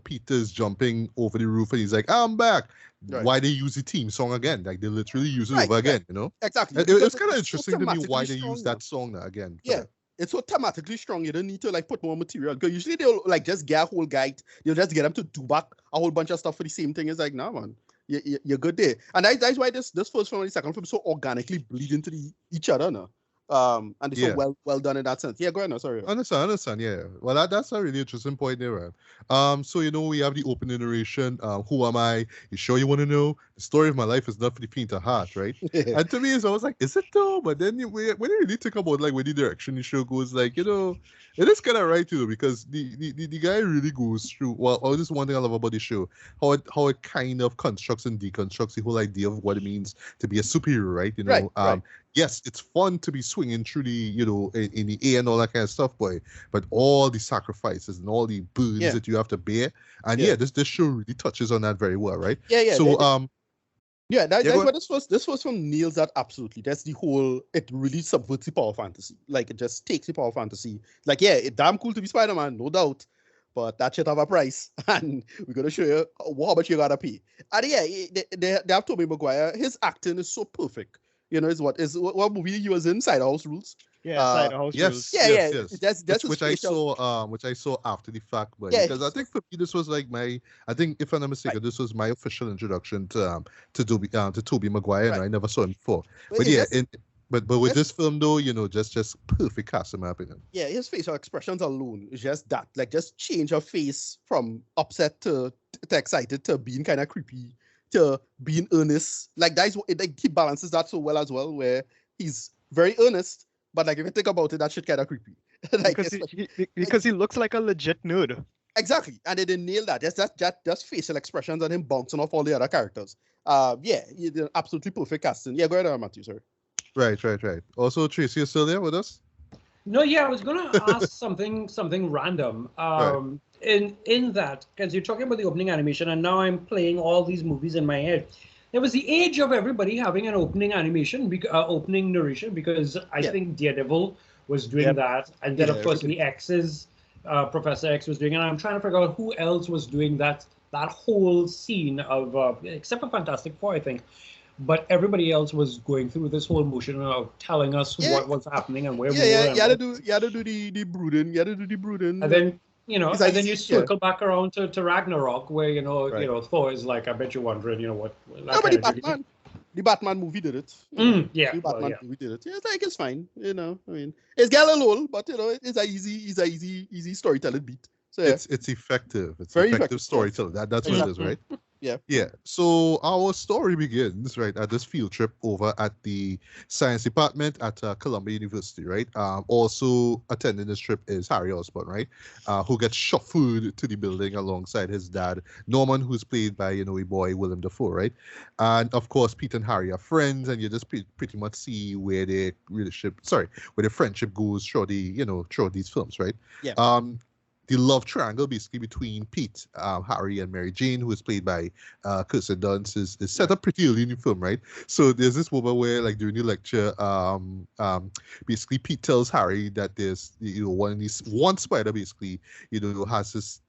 Peter's jumping over the roof and he's like, I'm back. Right. Why they use the theme song again? Like, they literally use it over again, Exactly. It's kind of interesting to me why they use that song again. Yeah. It's so thematically strong, you don't need to, like, put more material. Because usually they'll, like, just get a whole guy, they'll just get them to do back a whole bunch of stuff for the same thing. It's like, nah, man. You're good there. And that's why this first film and the second film so organically bleed into each other now. And it's so well done in that sense. Yeah, go ahead. No, sorry. Understand. Yeah. Well, that's a really interesting point there, man. So we have the opening narration. Who am I? You sure you want to know? The story of my life is not for the faint of heart, right? And to me, I was like, is it though? But then when you really think about like where the direction the show goes, like it is kind of right too, because the guy really goes through. Well, this is one thing I love about the show, how it kind of constructs and deconstructs the whole idea of what it means to be a superhero, right? Right. Yes, it's fun to be swinging through the, in the air and all that kind of stuff, but all the sacrifices and all the burdens that you have to bear, and this show really touches on that very well, right? Yeah. So that's what this was from Neal's that absolutely. That's the whole. It really subverts the power fantasy. Like, it just takes the power fantasy. Like, it's damn cool to be Spider-Man, no doubt. But that shit have a price, and we're gonna show you how much you gotta pay. And they have Tobey Maguire. His acting is so perfect. Is what movie he was in? Side House Rules. Yeah, Side House Rules. Yes. That's which I saw after the fact, but because I think for me this was like I think if I'm not mistaken, this was my official introduction to Tobey Maguire, and I never saw him before. But with this film though, just perfect cast in my opinion. Yeah, his facial expressions alone is just that, like, just change of face from upset to excited to being kind of creepy to being earnest. Like, he balances that so well as well, where he's very earnest, but like if you think about it, that shit kind of creepy. Like, because he looks like a legit nerd. Exactly, and they didn't nail that. Just facial expressions and him bouncing off all the other characters. He did absolutely perfect casting. Yeah, go ahead, Matthew, sorry. Right. Also, Tracy, you still there with us? No, I was gonna ask something random. In that, because you're talking about the opening animation, and now I'm playing all these movies in my head. There was the age of everybody having an opening animation, opening narration, because I think Daredevil was doing that, and then of course the X's, Professor X was doing it. And I'm trying to figure out who else was doing that whole scene of, except for Fantastic Four, I think. But everybody else was going through this whole motion of telling us what was happening and where we were. You had to do the brooding. You had to do the brooding. And then, and then you circle back around to Ragnarok, where, Thor is like, I bet you're wondering, what. No, but the Batman movie did it. The Batman movie did it. Yeah, it's fine. I mean, it's got a little, but, it's a easy storytelling beat. So it's effective. It's very effective storytelling. That's what it is, right? Yeah. So our story begins right at this field trip over at the science department at Columbia University, right? Also attending this trip is Harry Osborn, right? Who gets shuffled to the building alongside his dad, Norman, who's played by a boy Willem Dafoe, right? And of course, Pete and Harry are friends, and you just pretty much see where their friendship goes through through these films, right? Yeah. The love triangle basically between Pete, Harry, and Mary Jane, who is played by Kirsten Dunst, is set up pretty early in the film, right? So there's this moment where, like, during the lecture, basically Pete tells Harry that there's one spider basically has this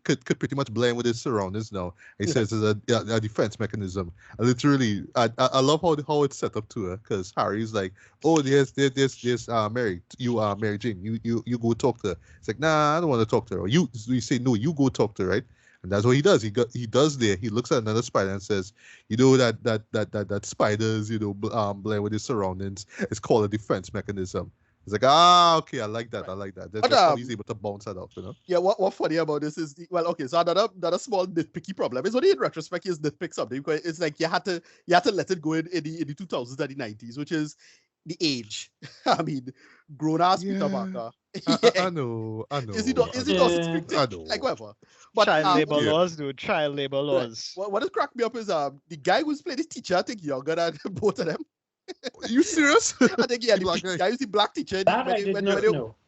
could pretty much blend with his surroundings now. He says it's a defense mechanism. Literally, I love how it's set up to her, because Harry's like, oh, there's Mary, Mary Jane, you go talk to her. It's like, nah, I don't want to talk to her. Or you say, no, you go talk to her, right? And that's what he does. He does there. He looks at another spider and says, that spiders, blend with his surroundings. It's called a defense mechanism. It's like, okay, I like that. That's how he's able to bounce that up, Yeah, what funny about this is, so another small nitpicky problem. It's only in retrospect is nitpick something, because it's like you had to let it go in the 2000s and the 90s, which is the age. I mean, grown ass Peter Parker. I know. Is he Dawson's Creek thing? I know. Like whatever. But Child labor laws, dude. Child labor laws. What has cracked me up is the guy who's playing the teacher, I think younger than both of them. Are you serious? I think the guy who's the black teacher.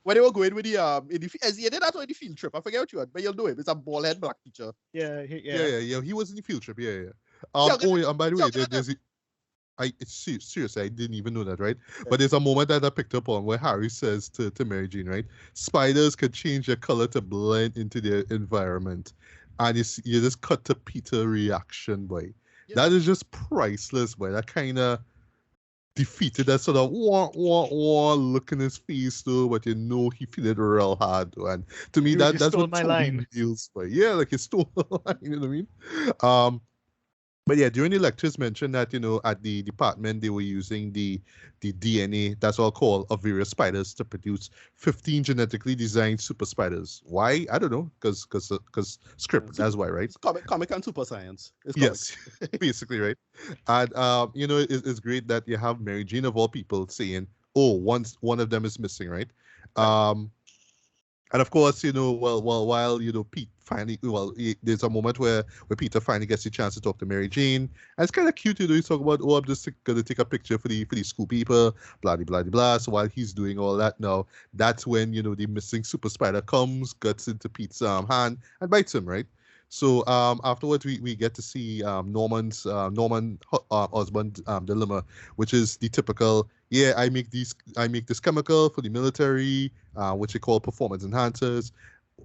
When they were going with they did that on the field trip. I forget what you had, but you'll know him. It's a bald head black teacher. Yeah. He was in the field trip. Yeah. And by the way, seriously, I didn't even know that, right? Yeah. But there's a moment that I picked up on where Harry says to Mary Jane, right? Spiders can change their color to blend into their environment. And you just cut to Peter's reaction, boy. Yeah. That is just priceless, boy. That kind of defeated that sort of wah look in his face, though, but you know he feel it real hard, though. And to me, that's what my line feels, boy. Yeah, like he stole the line, you know what I mean? But yeah, during the lectures mentioned that, at the department, they were using the DNA, that's all called, of various spiders to produce 15 genetically designed super spiders. Why? I don't know, because script, that's why, right? It's comic and super science. Yes, basically, right? And, it's great that you have Mary Jane, of all people, saying, oh, one of them is missing, right? And of course, while Pete finally, there's a moment where Peter finally gets the chance to talk to Mary Jane, and it's kind of cute, you talk about, I'm just gonna take a picture for the school people, blah blah blah blah. So while he's doing all that now, that's when the missing super spider comes, guts into Pete's hand and bites him, right? So afterwards, we get to see Norman Osborn's dilemma, which is the typical, I make this chemical for the military, which they call performance enhancers,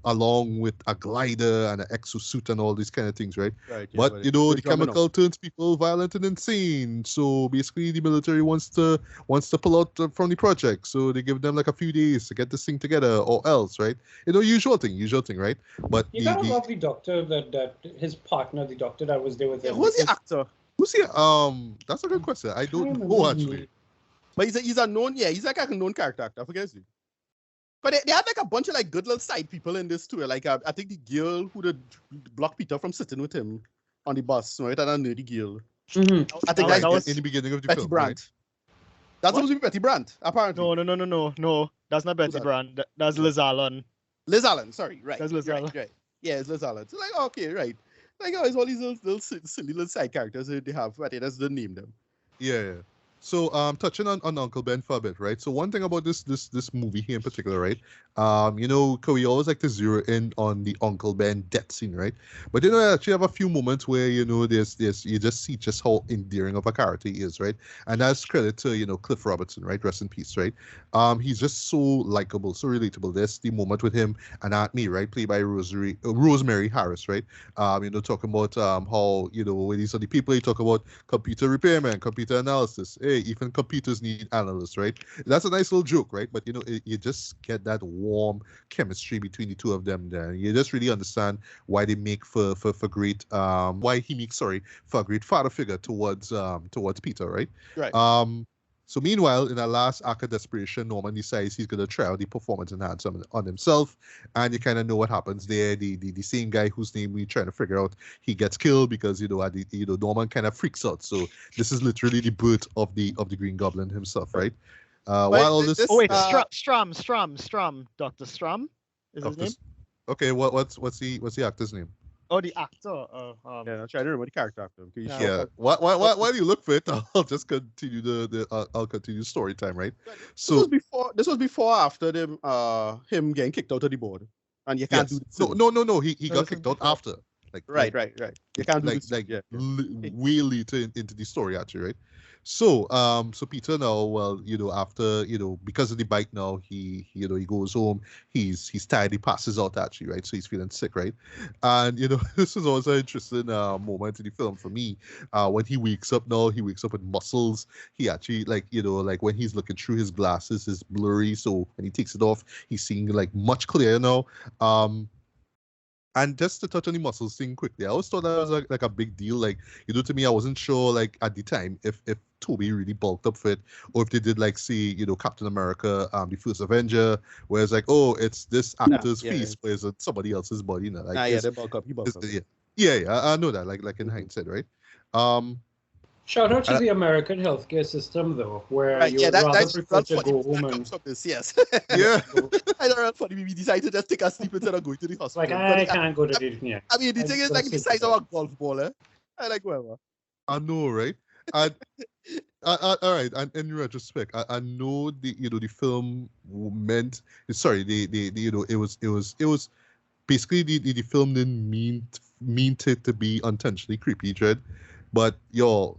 along with a glider and an exosuit and all these kind of things, right? Right. Yeah, but the chemical turns people violent and insane. So basically, the military wants to pull out from the project. So they give them like a few days to get this thing together, or else, right? Usual thing, right? But you gotta love the doctor that his partner, the doctor that was there with him. Who's the actor? Who's he? That's a good question. I don't know actually. But he's a known, he's like a known character actor. I forget his name. But they had like a bunch of like good little side people in this too. Like I think the girl who did block Peter from sitting with him on the bus, right? That nerdy girl. Mm-hmm. I think that was in the beginning of the Betty film. Brandt. Right? That's supposed to be Betty Brandt, apparently. No. That's not Betty Brandt. That's Liz Allen. Liz Allen, sorry, right. That's Liz Allen. Right. Yeah, it's Liz Allen. So like, okay, right. Like, it's all these little silly little side characters they have, but that's the name them. Yeah. So touching on Uncle Ben for a bit, right? So one thing about this movie here in particular, right? We always like to zero in on the Uncle Ben death scene, right? But I actually have a few moments where there's you just see just how endearing of a character he is, right? And that's credit to Cliff Robertson, right? Rest in peace, right? He's just so likable, so relatable. There's the moment with him and Aunt May, right? Played by Rosemary Harris, right? Talking about how when these are the people, he talk about computer repairman, computer analysis. Hey, even computers need analysts, right? That's a nice little joke, right? But you just get that warm chemistry between the two of them there. You just really understand why they make for great why he makes for a great father figure towards Peter, right? Right. So meanwhile, in that last act of desperation, Norman decides he's going to try out the performance enhancer on himself, and you kind of know what happens there. The same guy whose name we're trying to figure out, he gets killed because Norman kind of freaks out. So this is literally the birth of the Green Goblin himself, right? While all this. Oh wait, Strum, Dr. Strum is his name. Okay, what's the actor's name? Oh, the actor. I'm trying to remember the character actor. Yeah. Why do you look for it? I'll just continue I'll continue story time, right? So this was before or after them him getting kicked out of the board, and you can't do this. No. He got kicked out after. Right. You can't do this. Way later into the story actually, right? So Peter now, after because of the bike now, he goes home. He's tired. He passes out actually, right? So he's feeling sick, right? And this is also an interesting moment in the film for me. When he wakes up now, he wakes up with muscles. He actually like when he's looking through his glasses, is blurry. So when he takes it off, he's seeing like much clearer now. And just to touch on the muscles thing quickly, I always thought that was like a big deal. Like, to me, I wasn't sure, like, at the time, if Toby really bulked up for it, or if they did, like, say, Captain America, the First Avenger, where it's like, oh, it's this actor's face, but it's somebody else's body. Like, they bulk up. He bulks up. Yeah, I know that, like in hindsight, right? Shout out to And the American healthcare system, though, where Right, you yeah, would rather that's prefer to funny. go That home and comes from this, yes. yeah, I don't know, funny. We decided to just take a sleep instead of going to the like, hospital. I But can't go to the yeah. I mean, the I'm thing is, gonna like, the sleep size of with a golf ball, eh? I like whatever. I know, right? And all right, and in retrospect, I know the film meant the it was basically the film didn't mean to be unintentionally creepy, Dread. But the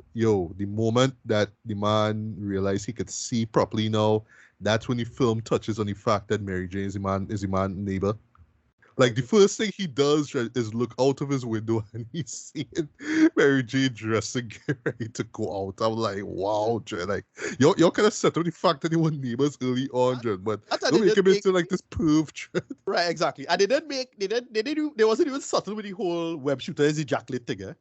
moment that the man realized he could see properly now, that's when the film touches on the fact that Mary Jane is the man neighbor. Like the first thing he does is look out of his window and he's seeing Mary Jane dressing, getting ready to go out. I'm like, wow, Jen. Like y'all kind of set up the fact that they were neighbors early on, Jen, but I thought don't they make did him into like this perv, Jen. right, exactly. And they wasn't even subtle with the whole web shooter is ejaculate thing, eh?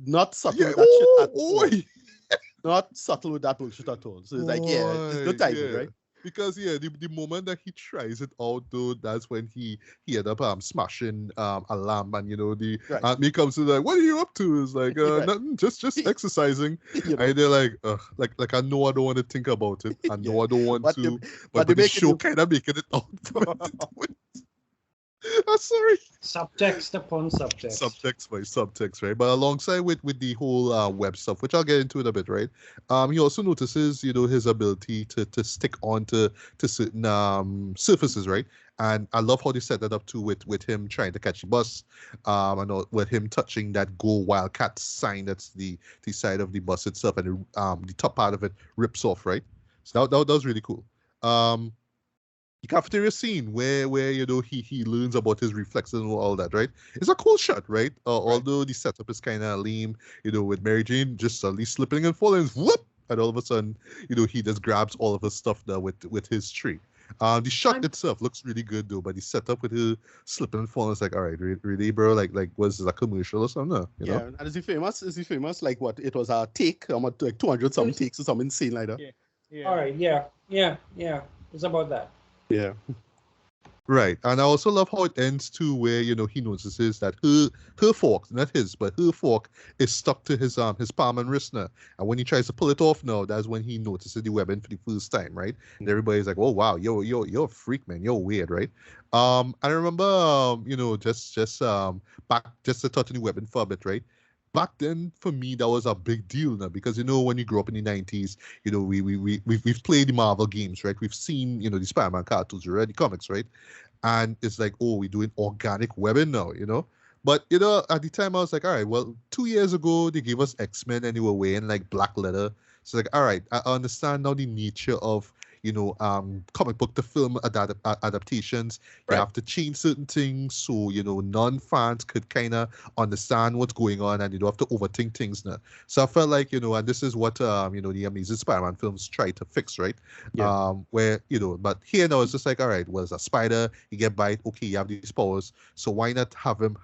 Not subtle Yeah, with that shit at all. oh, Not subtle with that bullshit at all. So it's like, yeah, it's good timing, right? Because the moment that he tries it out though, that's when he end up smashing a lamp, and the Right. me comes to like, what are you up to? It's like Right. nothing, just exercising. You know, And they're like, like I know I don't want to think about it. I know Yeah. I don't want But to, they but make the it show do- kind of making it out for him to do it. I'm sorry. subtext upon subtext. Subtext by subtext, right? But alongside with the whole web stuff, which I'll get into in a bit, right? He also notices, his ability to stick on to certain surfaces, right? And I love how they set that up too with him trying to catch the bus, and with him touching that Go Wildcat sign that's the side of the bus itself, and the top part of it rips off, right? So that was really cool. The cafeteria scene where he learns about his reflexes and all that, right? It's a cool shot, right? Although the setup is kind of lame, with Mary Jane just suddenly slipping and falling, whoop, and all of a sudden, he just grabs all of his stuff there with his tree. The shot itself looks really good though, but the setup with her slipping and falling is like, all right, really, bro? Like was this a commercial or something? No, you know? And is he famous? Like what? It was a take, like 200 some takes or something insane like that. Yeah. All right, yeah. It's about that. Yeah. Right, and I also love how it ends too, where he notices that her fork, not his, but her fork is stuck to his palm and wrist now, and when he tries to pull it off now, that's when he notices the webbing for the first time, right? And everybody's like, "Oh wow, you're a freak, man, you're weird, right?" I remember, just back just to touch on the webbing for a bit, right? Back then, for me, that was a big deal now because when you grew up in the 90s, we've played the Marvel games, right? We've seen the Spider-Man cartoons, we read the comics, right? And it's like, oh, we're doing organic webbing now, But at the time I was like, all right, well, 2 years ago they gave us X-Men and they were wearing like black leather. So like, all right, I understand now the nature of comic book to film adaptations. You Right. have to change certain things so non-fans could kind of understand what's going on, and you don't have to overthink things now. So I felt like and this is what the Amazing Spider-Man films try to fix, right? Yeah. Where but here now it's just like, all right, well, it's a spider, you get bite, okay, you have these powers, so why not have him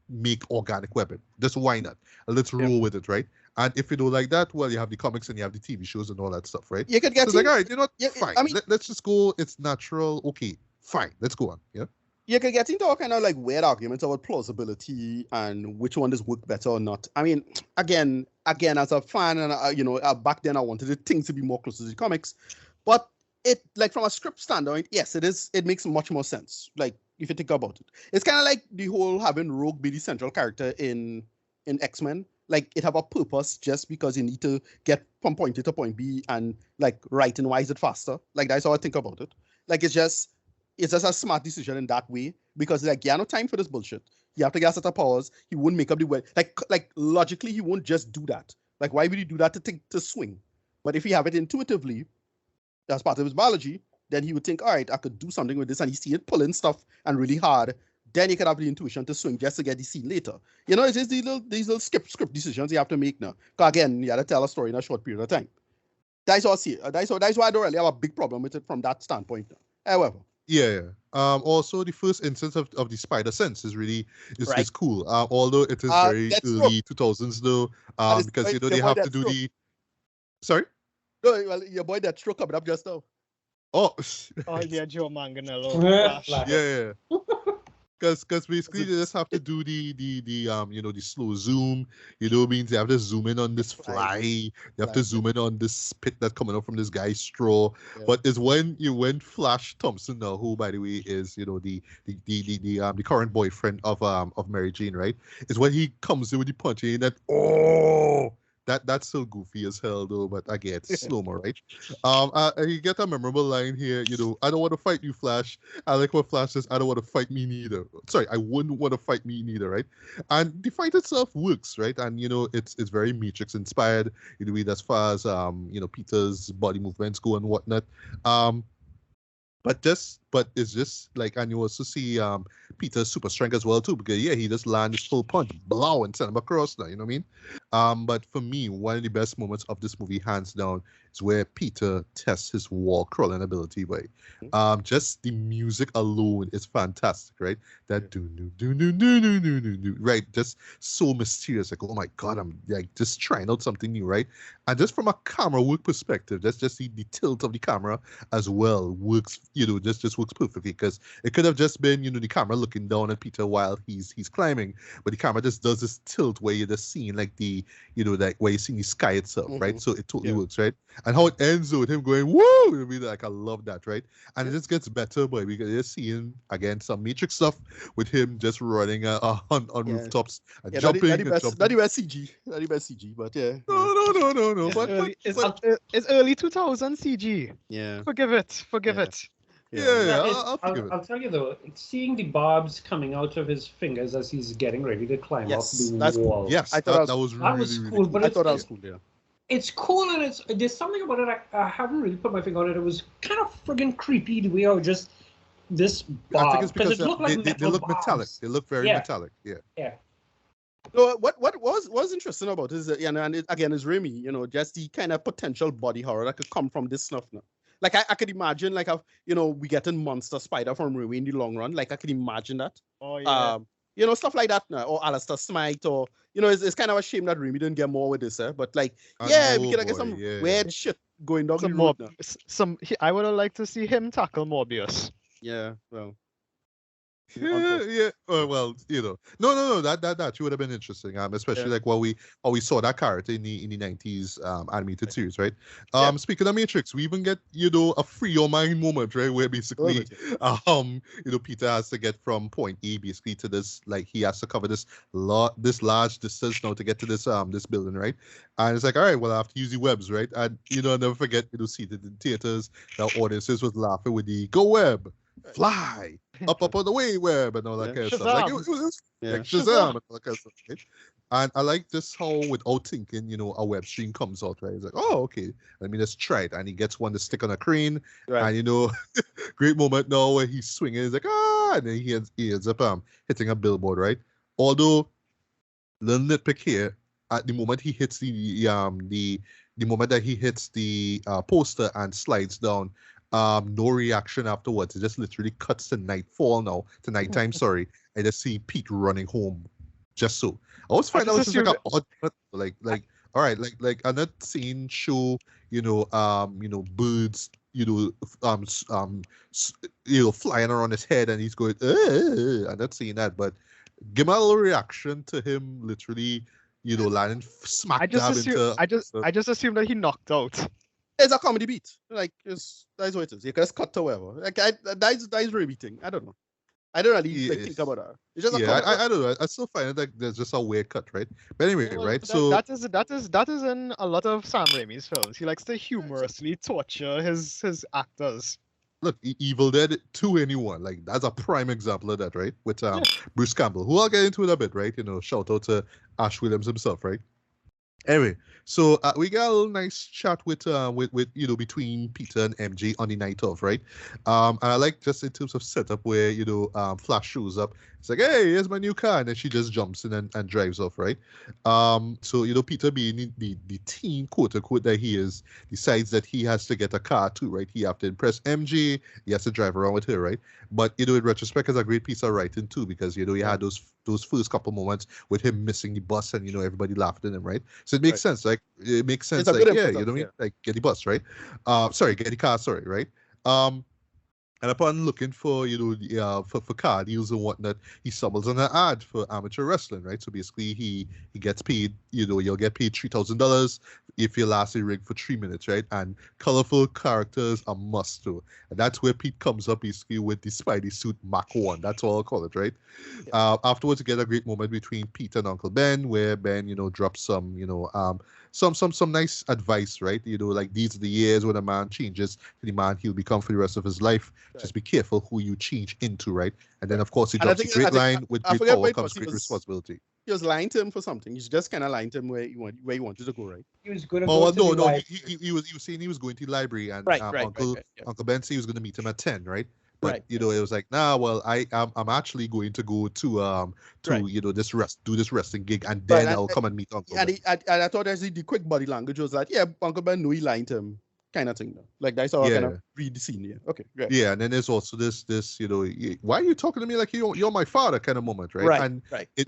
make organic weapon? Just why not? Let's roll with it, right? And if you don't like that, well, you have the comics and you have the TV shows and all that stuff, right? You could get So it's like, all right, fine. I mean, Let's just go. It's natural. Okay, fine. Let's go on. Yeah. you could get into all kind of like weird arguments about plausibility and which one does work better or not. I mean, again, as a fan, and back then I wanted the things to be more close to the comics, but it, like, from a script standpoint, yes, it is. It makes much more sense. Like, if you think about it, it's kind of like the whole having Rogue be the central character in X-Men. Like, it have a purpose just because you need to get from point A to point B, and like writing wise it faster. Like, that's how I think about it. Like, it's just a smart decision in that way, because like, you have no time for this bullshit. You have to get a set of powers. He wouldn't make up the way. Like logically, he won't just do that. Like, why would he do that to swing? But if he have it intuitively, as part of his biology, then he would think, all right, I could do something with this, and he see it pulling stuff and really hard. Then you can have the intuition to swing just to get the scene later. It's just these little script decisions you have to make now. Because again, you got to tell a story in a short period of time. That's all I see. That's why I don't really have a big problem with it from that standpoint now. However. Yeah. Also, the first instance of the spider sense is really is cool. Although it is very early 2000s though, because they have to do the. Sorry. No, well, your boy that stroke coming up just now. Oh. Oh yeah, Joe Manganiello. Yeah. Because basically they just have to do the the slow zoom, means they have to zoom in on this fly, they have to zoom in on this spit that's coming up from this guy's straw. Yeah. But it's when Flash Thompson now, who by the way is the current boyfriend of Mary Jane, right? Is when he comes in with the punching that that's so goofy as hell though, but again it's slow-mo, right? You get a memorable line here, I don't want to fight you, Flash. I like what Flash says, I don't want to fight me neither. Sorry, I wouldn't want to fight me neither, right? And the fight itself works, right? And it's very Matrix inspired, as far as Peter's body movements go and whatnot. But it's just like, and you also see Peter's super strength as well too, because he just land his full punch, blow, and send him across now, you know what I mean? But for me, one of the best moments of this movie, hands down, is where Peter tests his wall crawling ability. Just the music alone is fantastic, right? That do right, just so mysterious. Like, oh my god, I'm like just trying out something new, right? And just from a camera work perspective, that's just the tilt of the camera as well works, just works perfectly, because it could have just been the camera looking down at Peter while he's climbing, but the camera just does this tilt where you're just seeing like the like where you're seeing the sky itself, right? So it totally works, right? And how it ends with him going woo, I mean, like I love that, right? And it just gets better, but because you're seeing again some Matrix stuff with him just running on rooftops and jumping. Not the best CG, not the best CG, but yeah. No. Yeah. It's early 2000 CG. Yeah. Forgive it. I'll tell you though, seeing the barbs coming out of his fingers as he's getting ready to climb up the wall. Yes, I thought that was cool. really But I thought that was cool. Yeah. It's cool, and there's something about it I haven't really put my finger on it. It was kind of friggin' creepy the way I was just this barb. I think it's because it looked like they look barbs. metallic. They look very metallic. Yeah. So what was interesting about this is and it, again is Raimi, just the kind of potential body horror that could come from this stuff now. Like I could imagine like we getting Monster Spider from Raimi in the long run. Like I could imagine that. Oh yeah. Stuff like that now, or Alistair Smite, or it's kind of a shame that Raimi didn't get more with this, but like we could get some weird shit going down the road now. I would have liked to see him tackle Morbius. Yeah, well. Yeah. Well, no. That would have been interesting. Especially like how we saw that character in the 90s animated series, right? Speaking of Matrix, we even get a free your mind moment, right? Where basically, Peter has to get from point A basically to this, like he has to cover this large distance now to get to this this building, right? And it's like, all right, well I have to use the webs, right? And I'll never forget, seated in theaters, the audiences was laughing with the go web. Fly up on the way web and all that kind of stuff. Like it was like Shazam and all that kind of stuff, right? And I like just how without thinking, a web stream comes out, right? It's like, oh, okay, let me just try it. And he gets one to stick on a crane, right. And great moment now where he's swinging. He's like, and then he ends up hitting a billboard, right? Although, little nitpick here, at the moment he hits the moment that he hits the poster and slides down. No reaction afterwards. It just literally cuts to nighttime, sorry. I just see Pete running home. Just so. I always find that was just like an odd, like all right, like I'm not seeing show, birds, flying around his head and he's going, I'm not seeing that, but give me a little reaction to him literally, landing smack dab into. I just assumed that he knocked out. It's a comedy beat. Like, that's what it is. You can just cut to whatever. Like, that's really thing. I don't know. I don't really think about that. It's just I don't know. I still find it like there's just a weird cut, right? But anyway, right? So that is in a lot of Sam Raimi's films. He likes to humorously torture his actors. Look, Evil Dead 2 anyone, like that's a prime example of that, right? With Bruce Campbell, who I'll get into in a bit, right? Shout out to Ash Williams himself, right? Anyway, so we got a little nice chat with between Peter and MJ on the night of, right? And I like just in terms of setup where Flash shows up. It's like, hey, here's my new car, and then she just jumps in and drives off, right? So Peter, being the teen, quote unquote, that he is, decides that he has to get a car too, right? He has to impress MJ. He has to drive around with her, right? But in retrospect, it's a great piece of writing too, because he had those first couple moments with him missing the bus and everybody laughed at him, right? So it makes sense, like it makes sense, like, yeah, you know what I mean? Like get the bus, right? Get the car, sorry, right? And upon looking for, for car deals and whatnot, he stumbles on an ad for amateur wrestling, right? So basically, he gets paid, you'll get paid $3,000 if you last a ring for 3 minutes, right? And colorful characters are must do. And that's where Pete comes up basically with the Spidey suit Mach 1. That's all I'll call it, right? Yeah. Afterwards, you get a great moment between Pete and Uncle Ben, where Ben, drops some, some nice advice, right? Like these are the years when a man changes to the man he'll become for the rest of his life. Right. Just be careful who you change into, right? And then, of course, he drops a great line with great power comes great responsibility. He was lying to him for something. He's just kind of lying to him where he wanted to go, right? He was going to go to the library. He was saying he was going to the library, and Uncle Ben said he was going to meet him at 10, right? But it was like, nah, well, I'm actually going to go to this wrestling gig, and then I'll come and meet Uncle Ben. And I thought actually the quick body language was like, yeah, Uncle Ben knew he lying to him, kind of thing. Though. Like that's how I kind of read the scene here. Okay, great. Yeah, and then there's also this why are you talking to me like you're my father kind of moment, right? And it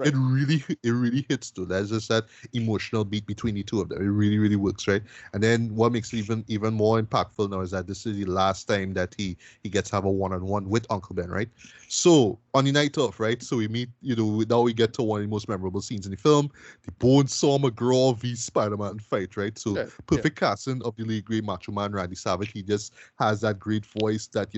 really hits though. There's just that emotional beat between the two of them. It really, really works, right? And then what makes it even more impactful now is that this is the last time that he gets to have a one-on-one with Uncle Ben, right? So on the night off, right? So we meet, now we get to one of the most memorable scenes in the film, the Bonesaw McGraw v Spider-Man fight, right? So perfect casting of the late great Macho Man Randy Savage. He just has that great voice that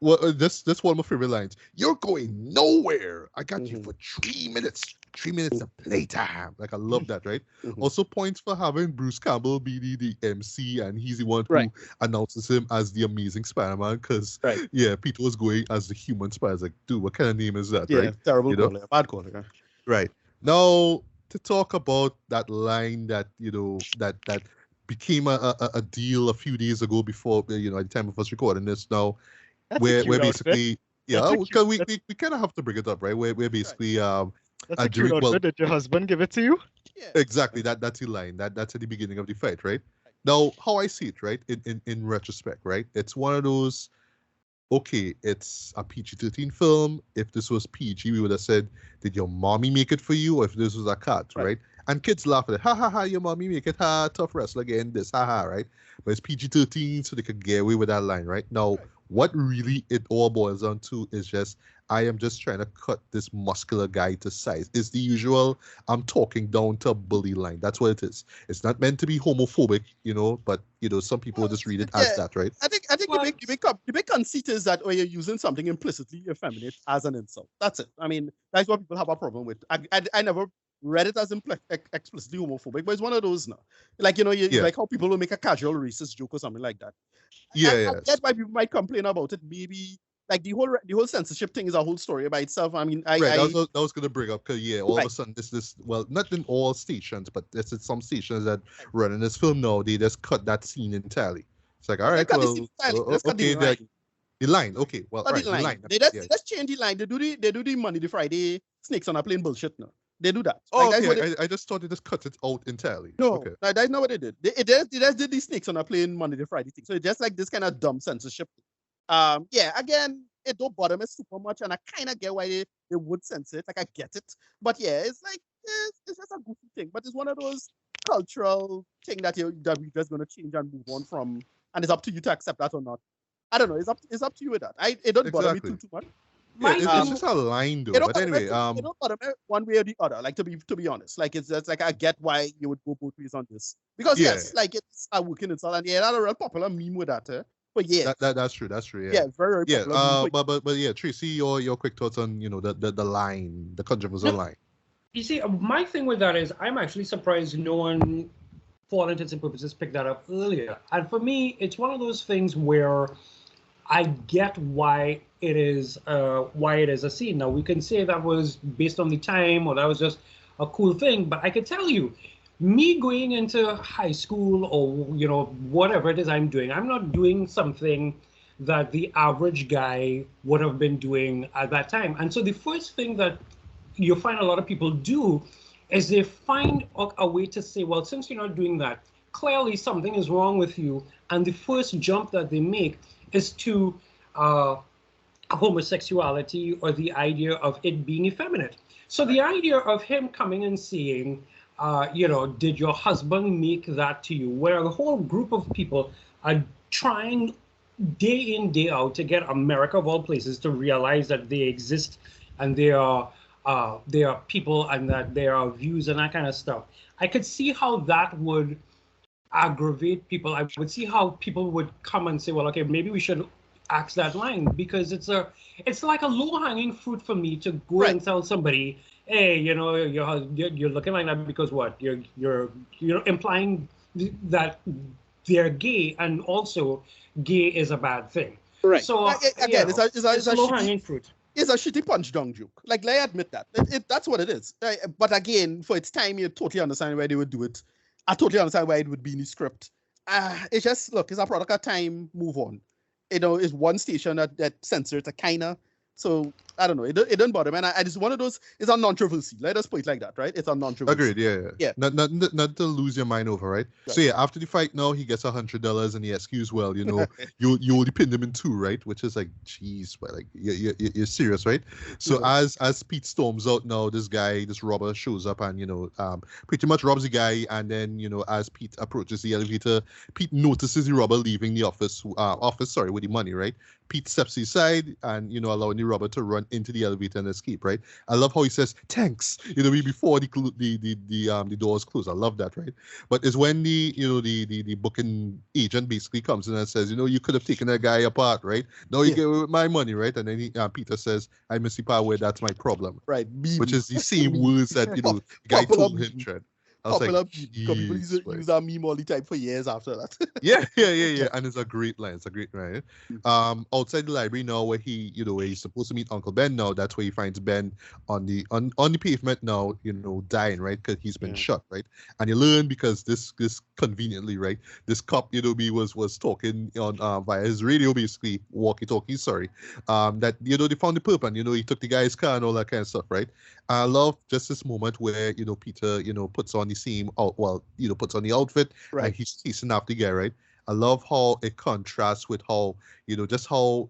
this one of my favorite lines. You're going nowhere. I got you for 3 minutes. 3 minutes of playtime. Like I love that, right? Also points for having Bruce Campbell be the MC, and he's the one who announces him as the Amazing Spider-Man. Because Peter was going as the human Spider. Like, dude, what kind of name is that? Right? Terrible caller, bad caller. Right now to talk about that line that that became a deal a few days ago before at the time of us recording this now. Where basically because we kind of have to bring it up, right? Where basically that's a cute outfit. Did your husband give it to you? Yeah. Exactly. That's the line. That's at the beginning of the fight, right? Now, how I see it, right? In retrospect, right? It's one of those. Okay, it's a PG-13 film. If this was PG, we would have said, "Did your mommy make it for you?" Or if this was a cat, right? And kids laugh at it. Ha ha ha! Your mommy make it. Ha! Tough wrestler again. This. Ha ha! Right? But it's PG-13, so they could get away with that line, right? Now, what really it all boils down to is just I am just trying to cut this muscular guy to size. It's the usual I'm talking down to bully line. That's what it is. It's not meant to be homophobic, but some people just read it as that, right? I think the big conceit is that you're using something implicitly effeminate as an insult. That's it. I mean, that's what people have a problem with. I never read it as explicitly homophobic, but it's one of those now. Like like how people will make a casual racist joke or something like that. I get why people might complain about it. Maybe like the whole censorship thing is a whole story by itself. I mean, that was going to bring up because all of a sudden this not in all stations, but there's some stations that run in this film now. They just cut that scene entirely. It's like, all right, the line. Okay, well, all right, the line. They just change the line. They do the Monday to Friday snakes on a plane bullshit now. They do that. Oh, okay. I just thought they just cut it out entirely. No, that's not what they did. They just did the snakes on a plane Monday to Friday thing. So it's just like this kind of dumb censorship. Again, it don't bother me super much, and I kind of get why they would censor it. Like I get it, but it's like it's just a goofy thing. But it's one of those cultural thing that we're just gonna change and move on from, and it's up to you to accept that or not. I don't know. It's up to you with that. It don't bother me too much. It's just a line though. But anyway, it don't bother me one way or the other. Like to be honest, like it's just like I get why you would go both ways on this because like it's a working insult, and that's a real popular meme with that. But that's true. That's true. Yeah, very popular. But Tracy, your quick thoughts on the line, the controversial line. You see, my thing with that is I'm actually surprised no one, for all intents and purposes, picked that up earlier. And for me, it's one of those things where I get why it is a scene. Now we can say that was based on the time or that was just a cool thing, but I can tell you, me going into high school or whatever it is I'm doing, I'm not doing something that the average guy would have been doing at that time. And so the first thing that you find a lot of people do is they find a way to say, well, since you're not doing that, clearly something is wrong with you. And the first jump that they make is to homosexuality or the idea of it being effeminate. So the idea of him coming and saying, did your husband make that to you? Where a whole group of people are trying day in, day out to get America of all places to realize that they exist and they are people and that there are views and that kind of stuff. I could see how that would aggravate people. I would see how people would come and say, well, okay, maybe we should axe that line, because it's like a low-hanging fruit for me to go and tell somebody, hey, you're looking like that because what? You're implying that they're gay, and also gay is a bad thing. Right. So again, it's a low-hanging fruit. It's a shitty punch down joke. Like, I admit that. That's what it is. But again, for its time, you totally understand why they would do it. I totally understand why it would be in the script. It's just, look, it's a product of time, move on. It's one station that censors it, kind of. So, I don't know. It doesn't bother me. And it's one of those, it's a non-controversy. Let us put it like that, right? It's a non-controversy. Agreed, yeah. Not to lose your mind over, right? So, yeah, after the fight now, he gets $100 and he excuse, well, you only pinned him in 2, right? Which is like, jeez, well, like, you're serious, right? So, as Pete storms out now, this robber shows up and, pretty much robs the guy. And then, as Pete approaches the elevator, Pete notices the robber leaving the office with the money, right? Pete steps aside and, allowing the robber to run into the elevator and escape, right? I love how he says, thanks, before the doors close. I love that, right? But it's when the booking agent basically comes in and says, you could have taken that guy apart, right? Now you get away with my money, right? And then Peter says, I miss the part where that's my problem. Right. Which is the same words that, the guy told him, Trent. Popular people use that meme all the time for years after that. Yeah. And it's a great line. Outside the library now, where where he's supposed to meet Uncle Ben now, that's where he finds Ben on the pavement now, dying, right? Because he's been shot, right? And you learn because this conveniently, right? This cop, was talking on via his radio, basically walkie-talkie. Sorry, that they found the perp and he took the guy's car and all that kind of stuff, right? I love just this moment where Peter puts on the same puts on the outfit, right? And he's chasing after the guy, right? I love how it contrasts with how just how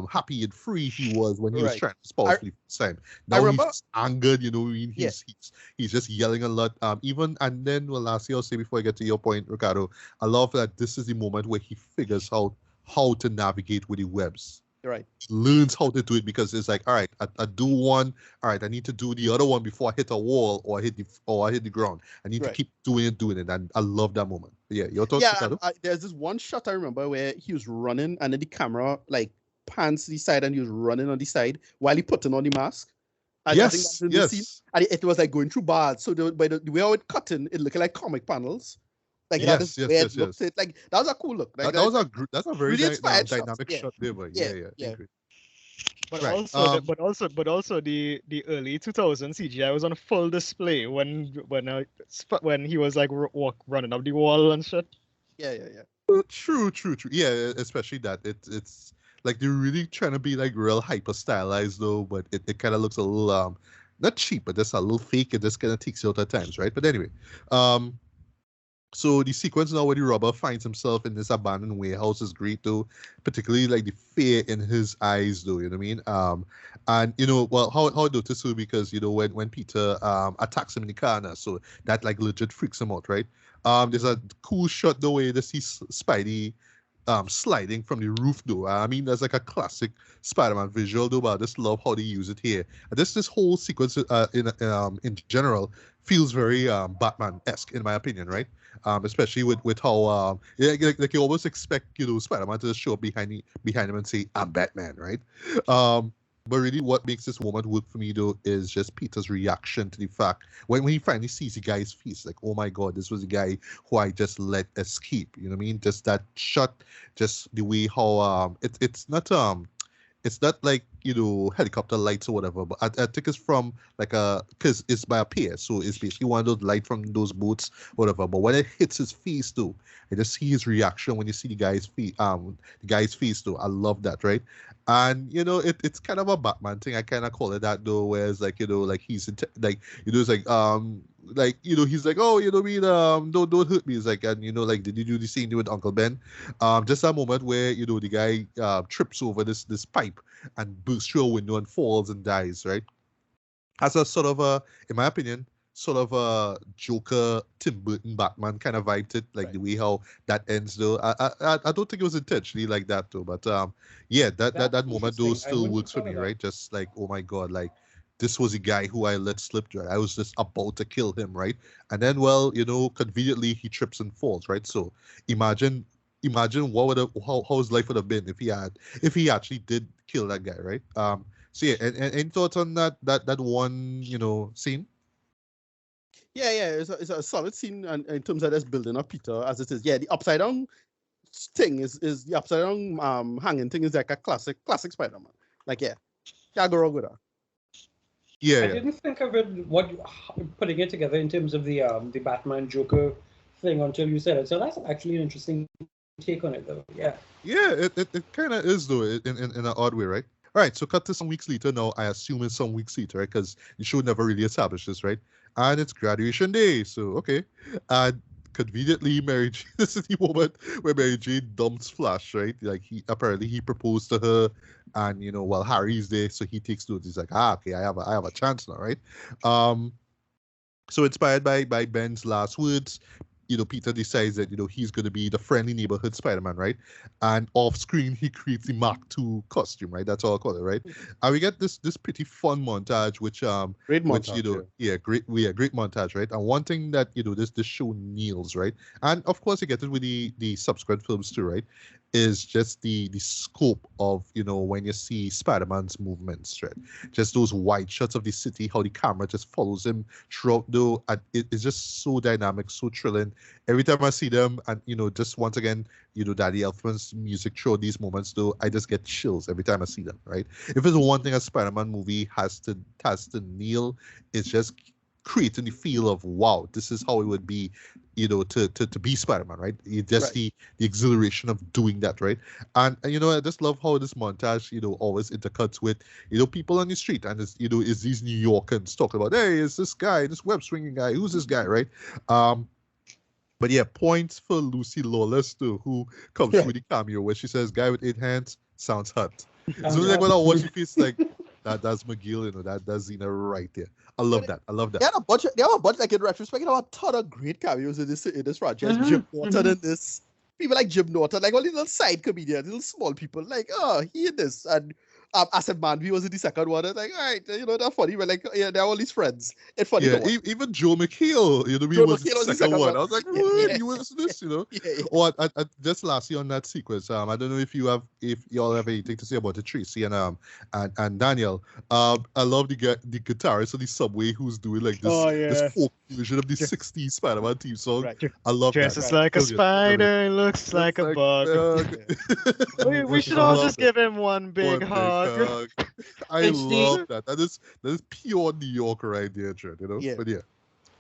happy and free he was when he was trying to spot for the first time. Now he's angered, he's just yelling a lot. And then lastly I'll say before I get to your point, Ricardo, I love that this is the moment where he figures out how to navigate with the webs. Right. Learns how to do it because it's like, all right, I do one, all right, I need to do the other one before I hit a wall or I hit the ground. I need to keep doing it, and I love that moment. But yeah, your thoughts? Yeah, there's this one shot I remember where he was running and then the camera like pans to the side and he was running on the side while he putting on the mask. And yes. And it was like going through bars. So by the way how it cutting, it looked like comic panels. Like yes. Like that was a cool look. Like, that's a very really dynamic shot there, but yeah. But also the early 2000s CGI was on full display when he was like running up the wall and shit. Yeah. True. Yeah, especially that it's like they're really trying to be like real hyper stylized though, but it kind of looks a little not cheap, but just a little fake. It just kind of takes you out at times, right? But anyway, so the sequence now where the robber finds himself in this abandoned warehouse is great though, particularly like the fear in his eyes though, you know what I mean? And how I noticed too, because when Peter attacks him in the car now, so that like legit freaks him out, right? There's a cool shot the way to see Spidey sliding from the roof though. I mean, there's like a classic Spider-Man visual though, but I just love how they use it here. And this whole sequence in general feels very Batman-esque in my opinion, right? Especially with how like you almost expect Spider-Man to show up behind him and say, I'm Batman, right? But really what makes this moment work for me though is just Peter's reaction to the fact when he finally sees the guy's face, like, oh my god, this was the guy who I just let escape. You know what I mean? Just that shot, just the way how it's not like helicopter lights or whatever, but I think it's from like because it's by a pier, so it's basically one of those lights from those boats, whatever. But when it hits his face though, I just see his reaction when you see the guy's face though. I love that, right? And it's kind of a Batman thing. I kind of call it that though, where it's like like he's like it's like he's like, oh, don't hurt me. It's like, and like, did you do the same thing with Uncle Ben? Just a moment where the guy trips over this pipe and bursts through a window and falls and dies, right? As a sort of in my opinion, sort of a Joker, Tim Burton, Batman kind of vibe to it, like the way how that ends though. I don't think it was intentionally like that though, but yeah, that moment though still works for me, right? Just like, oh my god, like this was a guy who I let slip, right? I was just about to kill him, right? And then, well, conveniently he trips and falls, right? So imagine what would how his life would have been if he actually did kill that guy, right? So yeah, and any thoughts on that one, scene? Yeah, it's a solid scene in terms of this building of Peter as it is. Yeah, the upside down thing is the upside down hanging thing is like a classic Spider-Man. Like, yeah, can't go wrong with that. Yeah, I didn't think of it putting it together in terms of the Batman Joker thing until you said it. So that's actually an interesting take on it, though. Yeah. Yeah, it kind of is though, in an odd way, right? All right, so cut to some weeks later. Now I assume it's some weeks later, right? Because the show never really established this, right? And it's graduation day, so okay. And conveniently, Mary Jane, this is the moment where Mary Jane dumps Flash, right? Like he proposed to her, and while Harry's there, so he takes notes. He's like, okay, I have a chance now, right? So inspired by Ben's last words, Peter decides that, he's going to be the friendly neighborhood Spider-Man, right? And off screen, he creates the Mark II costume, right? That's all I call it, right? And we get this pretty fun montage, great montage, right? And one thing that, this show nails, right? And of course, you get it with the subsequent films too, right? Is just the scope of, when you see Spider-Man's movements, right? Just those wide shots of the city, how the camera just follows him throughout, though. And it's just so dynamic, so thrilling. Every time I see them, and, just once again, Daddy Elfman's music throughout these moments, though, I just get chills every time I see them, right? If there's one thing a Spider-Man movie has to nail, it's just creating the feel of, wow, this is how it would be, to be Spider-Man, right? Just the exhilaration of doing that, right? And I just love how this montage, always intercuts with, people on the street, and it's, is these New Yorkers talking about, hey, it's this guy, this web swinging guy, who's this guy, right? But yeah, points for Lucy Lawless too, who comes with the cameo where she says, "Guy with 8 hands sounds hot." So like when I watch it, it's like that's McGill, that's Xena right there. I love that. They have a bunch, like in retrospect, a ton of great cameos in this franchise. Jim Norton in this. People like Jim Norton, like all these little side comedians, little small people, like, he in this. And Acid Manby was in the second one. It's like, all right, they're funny, but like, yeah, they're all these friends. It's funny. Yeah, even Joe McHale, was the second one. I was like, what? You was this, Or just lastly on that sequence, I don't know if y'all have anything to say about the Tracy and Daniel. I love the guitarist on the subway who's doing like this folk version of the 60s Spider-Man theme song. Right. I love that. Dresses like a spider, looks like a bug. We should all just give him one big hug. I love that. That is pure New York right there, Trent, Yeah. But yeah.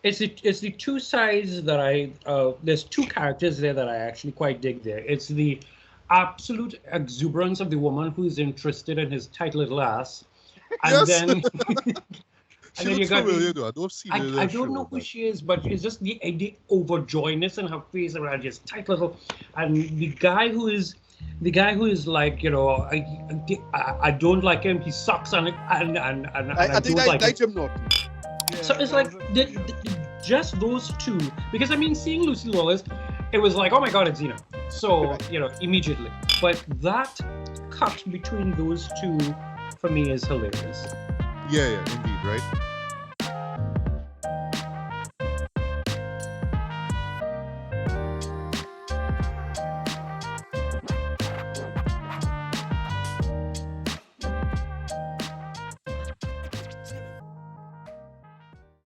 It's the two sides that there's two characters there that I actually quite dig there. It's the absolute exuberance of the woman who's interested in his tight little ass. And then and then you got I don't know who she is, but it's just the overjoyness in her face around his tight little, and the guy who is like, I don't like him. He sucks, and I think don't like Jim Norton. Yeah, so it's like just those two, because I mean, seeing Lucy Lawless, it was like, oh my god, it's Xena. So immediately. But that cut between those two for me is hilarious. Yeah, indeed, right?